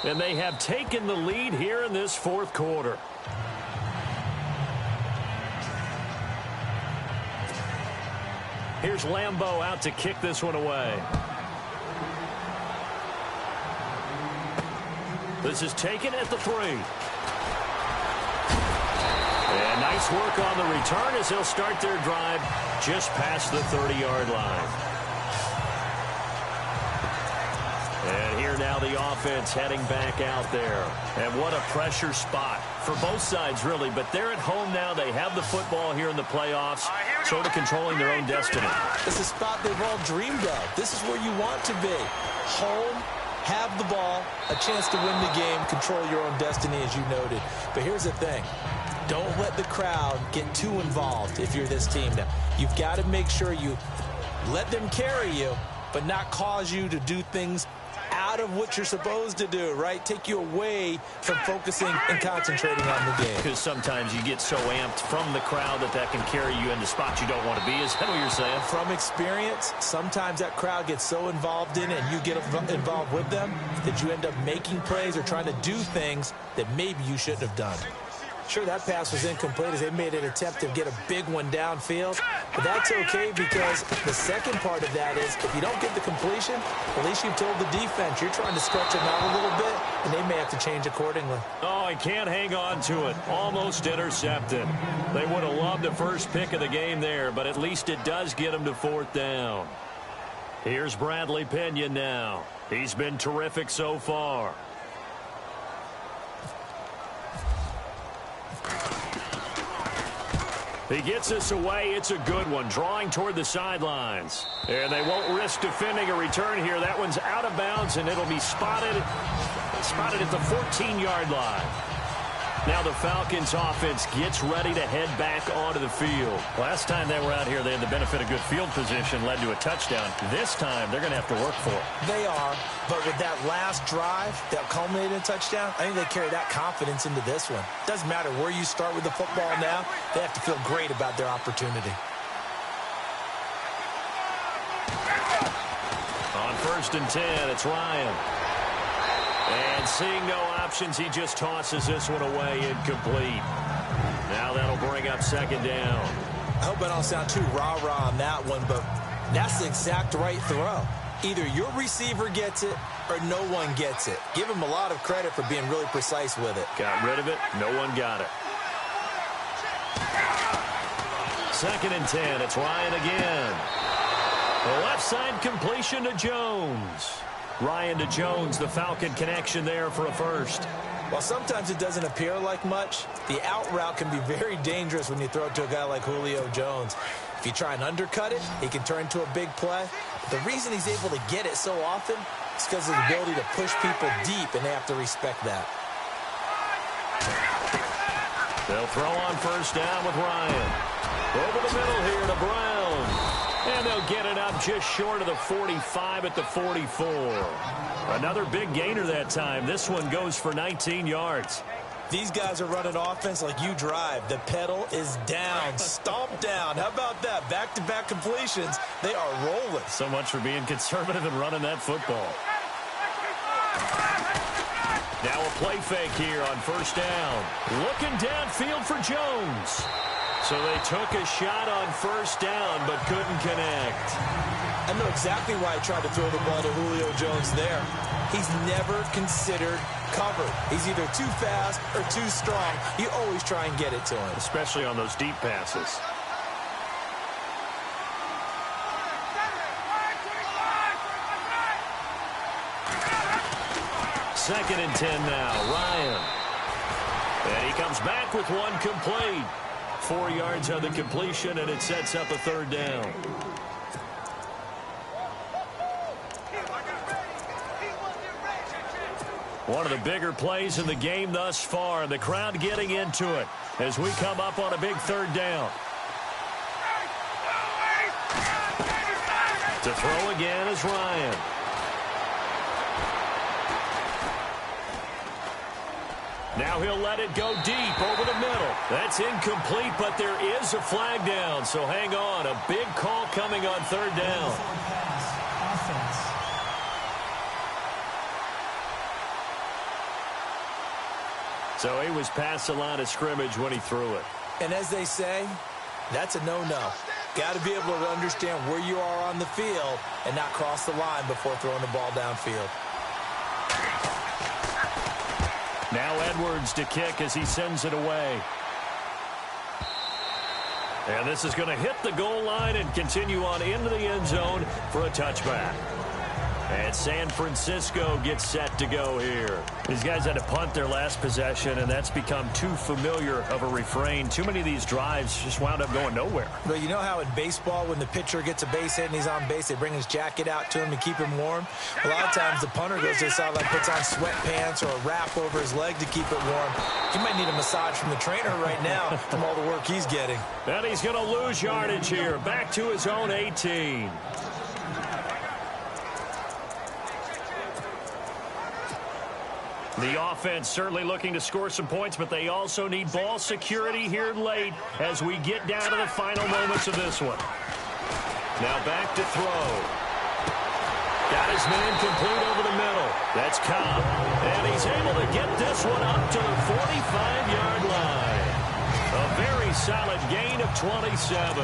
And they have taken the lead here in this 4th quarter. Here's Lambo out to kick this one away. This is taken at the 3. And nice work on the return as they'll start their drive just past the 30-yard line. And here now the offense heading back out there. And what a pressure spot for both sides, really. But they're at home now. They have the football here in the playoffs, sort of controlling their own destiny. It's a spot they've all dreamed of. This is where you want to be. Home, have the ball, a chance to win the game, control your own destiny, as you noted. But here's the thing. Don't let the crowd get too involved if you're this team now. You've got to make sure you let them carry you, but not cause you to do things out of what you're supposed to do, right? Take you away from focusing and concentrating on the game. Because sometimes you get so amped from the crowd that can carry you into spots you don't want to be. Is that what you're saying? From experience, sometimes that crowd gets so involved in it and you get involved with them that you end up making plays or trying to do things that maybe you shouldn't have done. Sure, that pass was incomplete as they made an attempt to get a big one downfield. But that's okay because the second part of that is if you don't get the completion, at least you've told the defense you're trying to stretch them out a little bit, and they may have to change accordingly. Oh, he can't hang on to it. Almost intercepted. They would have loved the first pick of the game there, but at least it does get them to 4th down. Here's Bradley Pinion now. He's been terrific so far. He gets us away. It's a good one, drawing toward the sidelines. And they won't risk defending a return here. That one's out of bounds, and it'll be spotted at the 14-yard line. Now the Falcons offense gets ready to head back onto the field. Last time they were out here, they had the benefit of good field position, led to a touchdown. This time, they're going to have to work for it. They are, but with that last drive that culminated in a touchdown, I think they carry that confidence into this one. Doesn't matter where you start with the football now, they have to feel great about their opportunity. On 1st and 10, it's Ryan. And seeing no options, he just tosses this one away, incomplete. Now that'll bring up 2nd down. I hope I don't sound too rah-rah on that one, but that's the exact right throw. Either your receiver gets it or no one gets it. Give him a lot of credit for being really precise with it. Got rid of it. No one got it. 2nd and 10. It's Ryan again. The left side completion to Jones. Ryan to Jones, the Falcon connection there for a first. While sometimes it doesn't appear like much, the out route can be very dangerous when you throw it to a guy like Julio Jones. If you try and undercut it, he can turn into a big play. But the reason he's able to get it so often is because of his ability to push people deep, and they have to respect that. They'll throw on 1st down with Ryan. Over the middle here to Brown. And they'll get it up just short of the 45 at the 44. Another big gainer that time. This one goes for 19 yards. These guys are running offense like you drive. The pedal is down, stomped down. How about that? Back-to-back completions. They are rolling. So much for being conservative and running that football. Now a play fake here on first down. Looking downfield for Jones. So they took a shot on first down but couldn't connect. I know exactly why I tried to throw the ball to Julio Jones there. He's never considered covered. He's either too fast or too strong. You always try and get it to him. Especially on those deep passes. Second and 10 now. Ryan. And he comes back with one complete. 4 yards on the completion, and it sets up a third down. One of the bigger plays in the game thus far, and the crowd getting into it as we come up on a big third down. To throw again is Ryan. Now he'll let it go deep over the middle. That's incomplete, but there is a flag down, so hang on. A big call coming on third down. So he was past the line of scrimmage when he threw it. And as they say, that's a no-no. Got to be able to understand where you are on the field and not cross the line before throwing the ball downfield. Now Edwards to kick as he sends it away. And this is going to hit the goal line and continue on into the end zone for a touchback. And San Francisco gets set to go here. These guys had to punt their last possession, and that's become too familiar of a refrain. Too many of these drives just wound up going nowhere. But you know how in baseball, when the pitcher gets a base hit and he's on base, they bring his jacket out to him to keep him warm? A lot of times the punter goes to the sideline, puts on sweatpants or a wrap over his leg to keep it warm. He might need a massage from the trainer right now from all the work he's getting. And he's going to lose yardage here. Back to his own 18. The offense certainly looking to score some points, but they also need ball security here late as we get down to the final moments of this one. Now back to throw. Got his man complete over the middle. That's Cobb. And he's able to get this one up to the 45-yard line. A very solid gain of 27.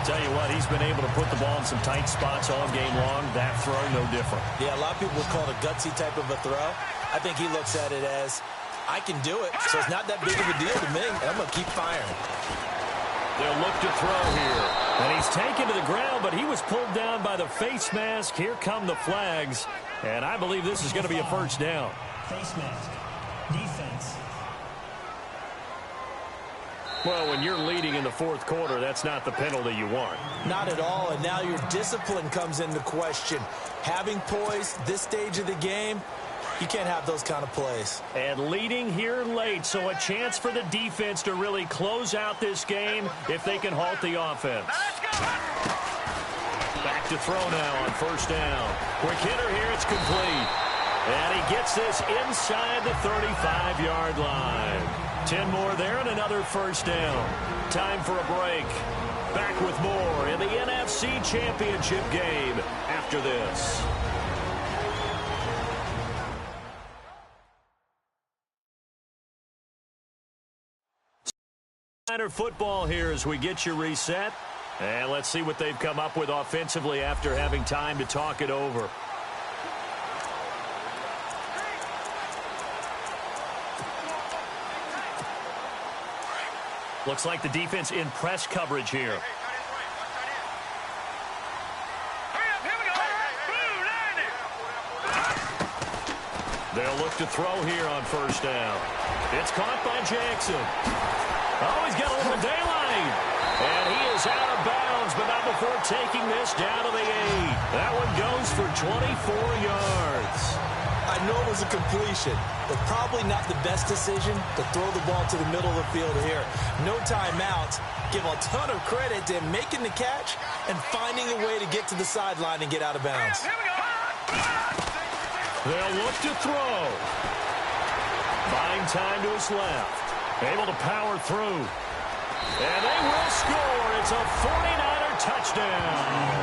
Tell you what, he's been able to put the ball in some tight spots all game long. That throw, no different. Yeah, a lot of people would call it a gutsy type of a throw. I think he looks at it as, I can do it, so it's not that big of a deal to me, and I'm going to keep firing. They'll look to throw here. And he's taken to the ground, but he was pulled down by the face mask. Here come the flags, and I believe this is going to be a first down. Face mask. Defense. Well, when you're leading in the fourth quarter, that's not the penalty you want. Not at all, and now your discipline comes into question. Having poise this stage of the game, you can't have those kind of plays. And leading here late, so a chance for the defense to really close out this game if they can halt the offense. Back to throw now on first down. Quick hitter here, it's complete. And he gets this inside the 35-yard line. 10 more there and another first down. Time for a break. Back with more in the NFC Championship game after this. Football here as we get you reset. And let's see what they've come up with offensively after having time to talk it over. Looks like the defense in press coverage here. They'll look to throw here on first down. It's caught by Jackson. Oh, he's got a little daylight. And he is out of bounds, but not before taking this down to the 8. That one goes for 24 yards. I know it was a completion, but probably not the best decision to throw the ball to the middle of the field here. No timeouts. give a ton of credit to him making the catch and finding a way to get to the sideline and get out of bounds. They'll look to throw. Buying time to his left. Able to power through. And they will score. It's a 49er touchdown.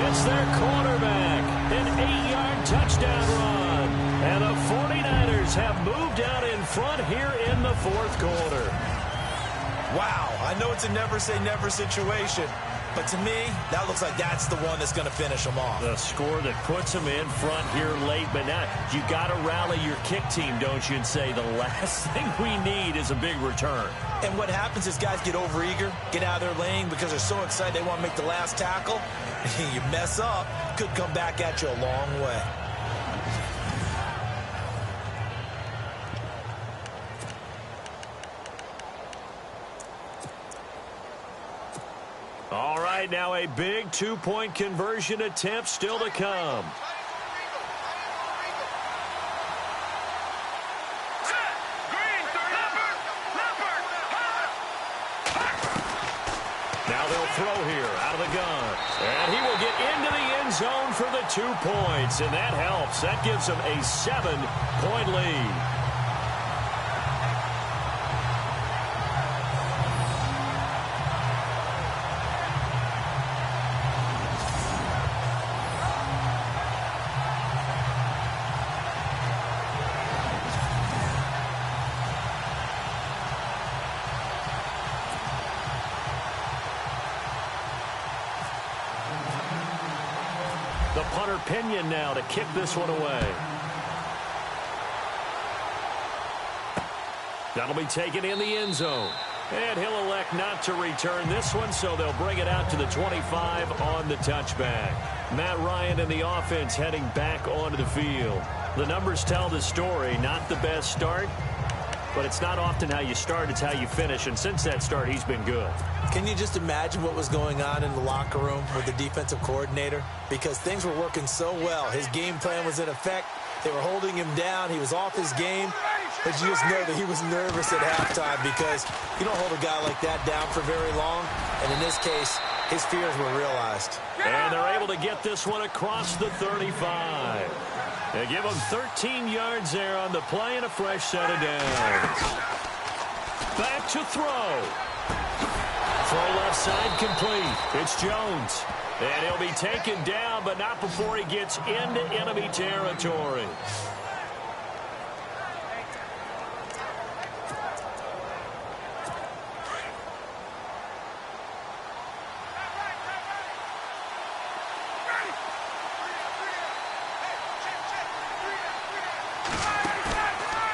It's their quarterback. An 8-yard touchdown run. And the 49ers have moved out in front here in the fourth quarter. Wow, I know it's a never-say-never situation, but to me, that looks like that's the one that's going to finish them off. The score that puts them in front here late, but now you got to rally your kick team, don't you, and say the last thing we need is a big return. And what happens is guys get overeager, get out of their lane because they're so excited they want to make the last tackle. You mess up, could come back at you a long way. All right, now a big two-point conversion attempt still to come. Now they'll throw here out of the gun. And he will get into the end zone for the 2 points, and that helps. That gives them a 7-point lead. The punter Pinion now to kick this one away. That'll be taken in the end zone. And he'll elect not to return this one, so they'll bring it out to the 25 on the touchback. Matt Ryan and the offense heading back onto the field. The numbers tell the story. Not the best start, but it's not often how you start, it's how you finish. And since that start, he's been good. Can you just imagine what was going on in the locker room with the defensive coordinator? Because things were working so well. His game plan was in effect. They were holding him down. He was off his game. But you just know that he was nervous at halftime because you don't hold a guy like that down for very long. And in this case, his fears were realized. And they're able to get this one across the 35. They give him 13 yards there on the play and a fresh set of downs. Back to throw. Throw left side complete. It's Jones. And he'll be taken down, but not before he gets into enemy territory.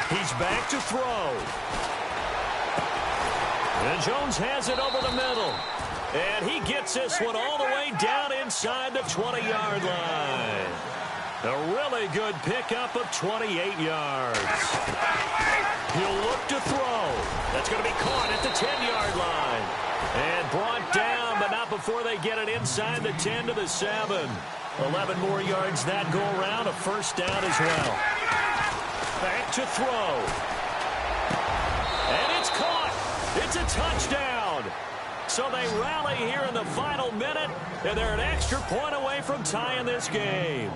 He's back to throw. And Jones has it over the middle. And he gets this one all the way down inside the 20-yard line. A really good pickup of 28 yards. He'll look to throw. That's going to be caught at the 10-yard line. And brought down, but not before they get it inside the 10 to the 7. 11 more yards that go around, a first down as well. Back to throw. And it's caught. It's a touchdown. So they rally here in the final minute, and they're an extra point away from tying this game.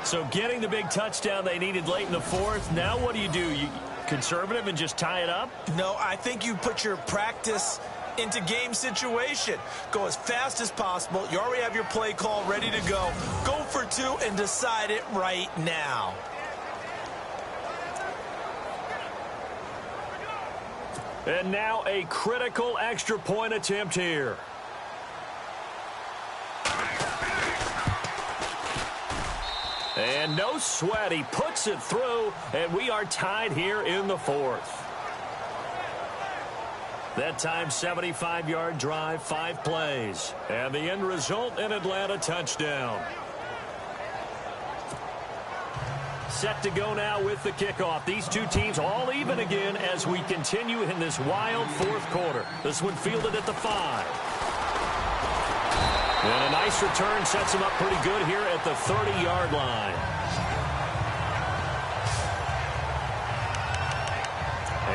So getting the big touchdown they needed late in the fourth. Now what do? You conservative and just tie it up? No, I think you put your practice into game situation. Go as fast as possible. You already have your play call ready to go. Go for two and decide it right now. And now a critical extra point attempt here. And no sweat. He puts it through, and we are tied here in the fourth. That time, 75-yard drive, 5 plays. And the end result, an Atlanta touchdown. Set to go now with the kickoff. These two teams all even again as we continue in this wild fourth quarter. This one fielded at the 5. And a nice return sets him up pretty good here at the 30-yard line.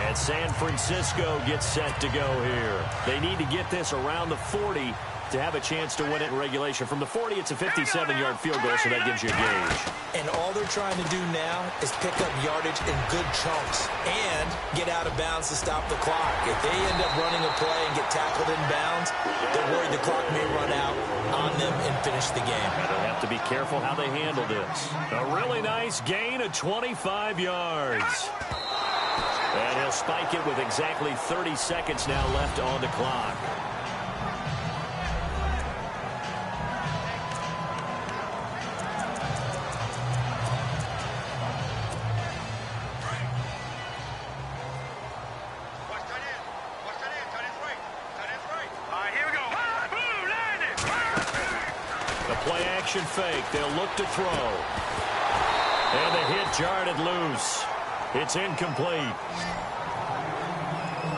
And As San Francisco gets set to go here. They need to get this around the 40 to have a chance to win it in regulation. From the 40, it's a 57-yard field goal, so that gives you a gauge. And all they're trying to do now is pick up yardage in good chunks and get out of bounds to stop the clock. If they end up running a play and get tackled in bounds, they're worried the clock may run out on them and finish the game. They'll have to be careful how they handle this. A really nice gain of 25 yards. And he'll spike it with exactly 30 seconds now left on the clock. Fake. They'll look to throw. And the hit jarred it loose. It's incomplete.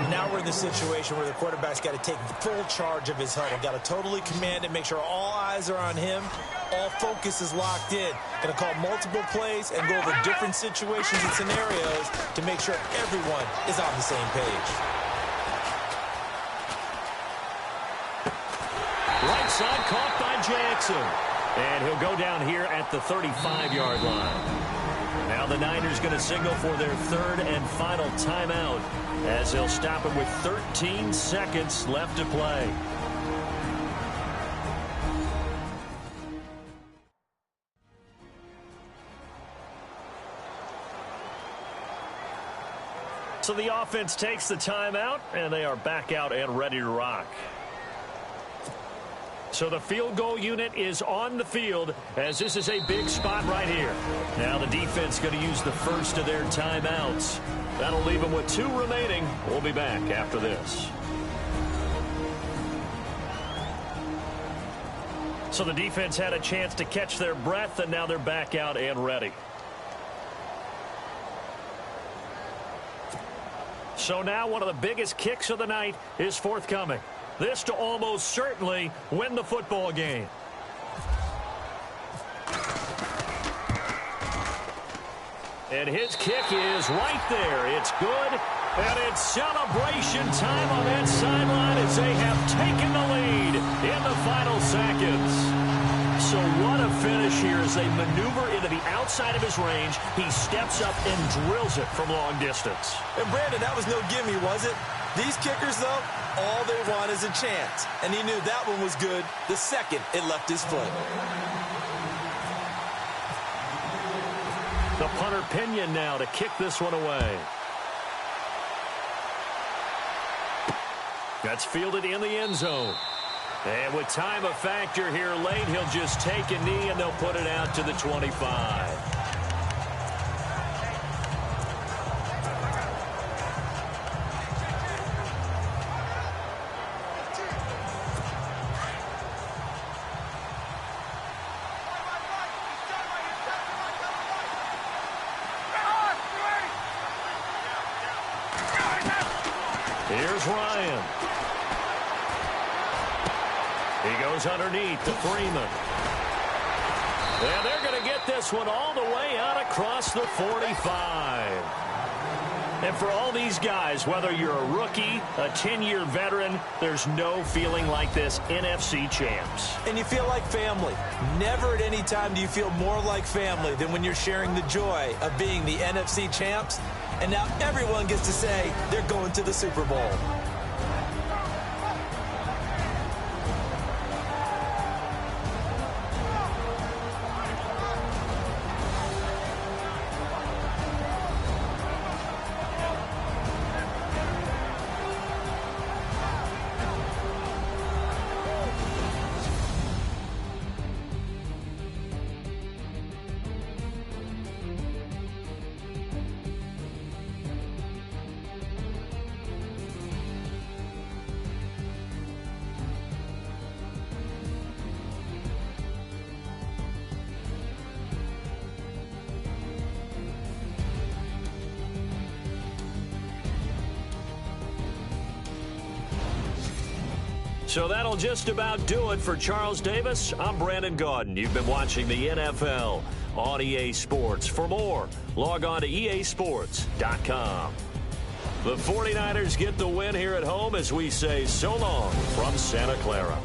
Now we're in the situation where the quarterback's got to take full charge of his huddle. Got to totally command it, make sure all eyes are on him. All focus is locked in. Going to call multiple plays and go over different situations and scenarios to make sure everyone is on the same page. Right side caught by Jackson. And he'll go down here at the 35-yard line. Now the Niners going to signal for their third and final timeout as they'll stop it with 13 seconds left to play. So the offense takes the timeout, and they are back out and ready to rock. So the field goal unit is on the field as this is a big spot right here. Now the defense going to use the first of their timeouts. That'll leave them with 2 remaining. We'll be back after this. So the defense had a chance to catch their breath, and now they're back out and ready. So now one of the biggest kicks of the night is forthcoming. This to almost certainly win the football game. And his kick is right there. It's good. And it's celebration time on that sideline as they have taken the lead in the final seconds. So what a finish here as they maneuver into the outside of his range. He steps up and drills it from long distance. And Brandon, that was no gimme, was it? These kickers, though, all they want is a chance. And he knew that one was good the second it left his foot. The punter Pinion now to kick this one away. That's fielded in the end zone. And with time a factor here late, he'll just take a knee and they'll put it out to the 25. Here's Ryan. He goes underneath to Freeman. And they're going to get this one all the way out across the 45. And for all these guys, whether you're a rookie, a 10-year veteran, there's no feeling like this NFC champs. And you feel like family. Never at any time do you feel more like family than when you're sharing the joy of being the NFC champs. And now everyone gets to say they're going to the Super Bowl. So that'll just about do it for Charles Davis. I'm Brandon Gaudin. You've been watching the NFL on EA Sports. For more, log on to easports.com. The 49ers get the win here at home as we say so long from Santa Clara.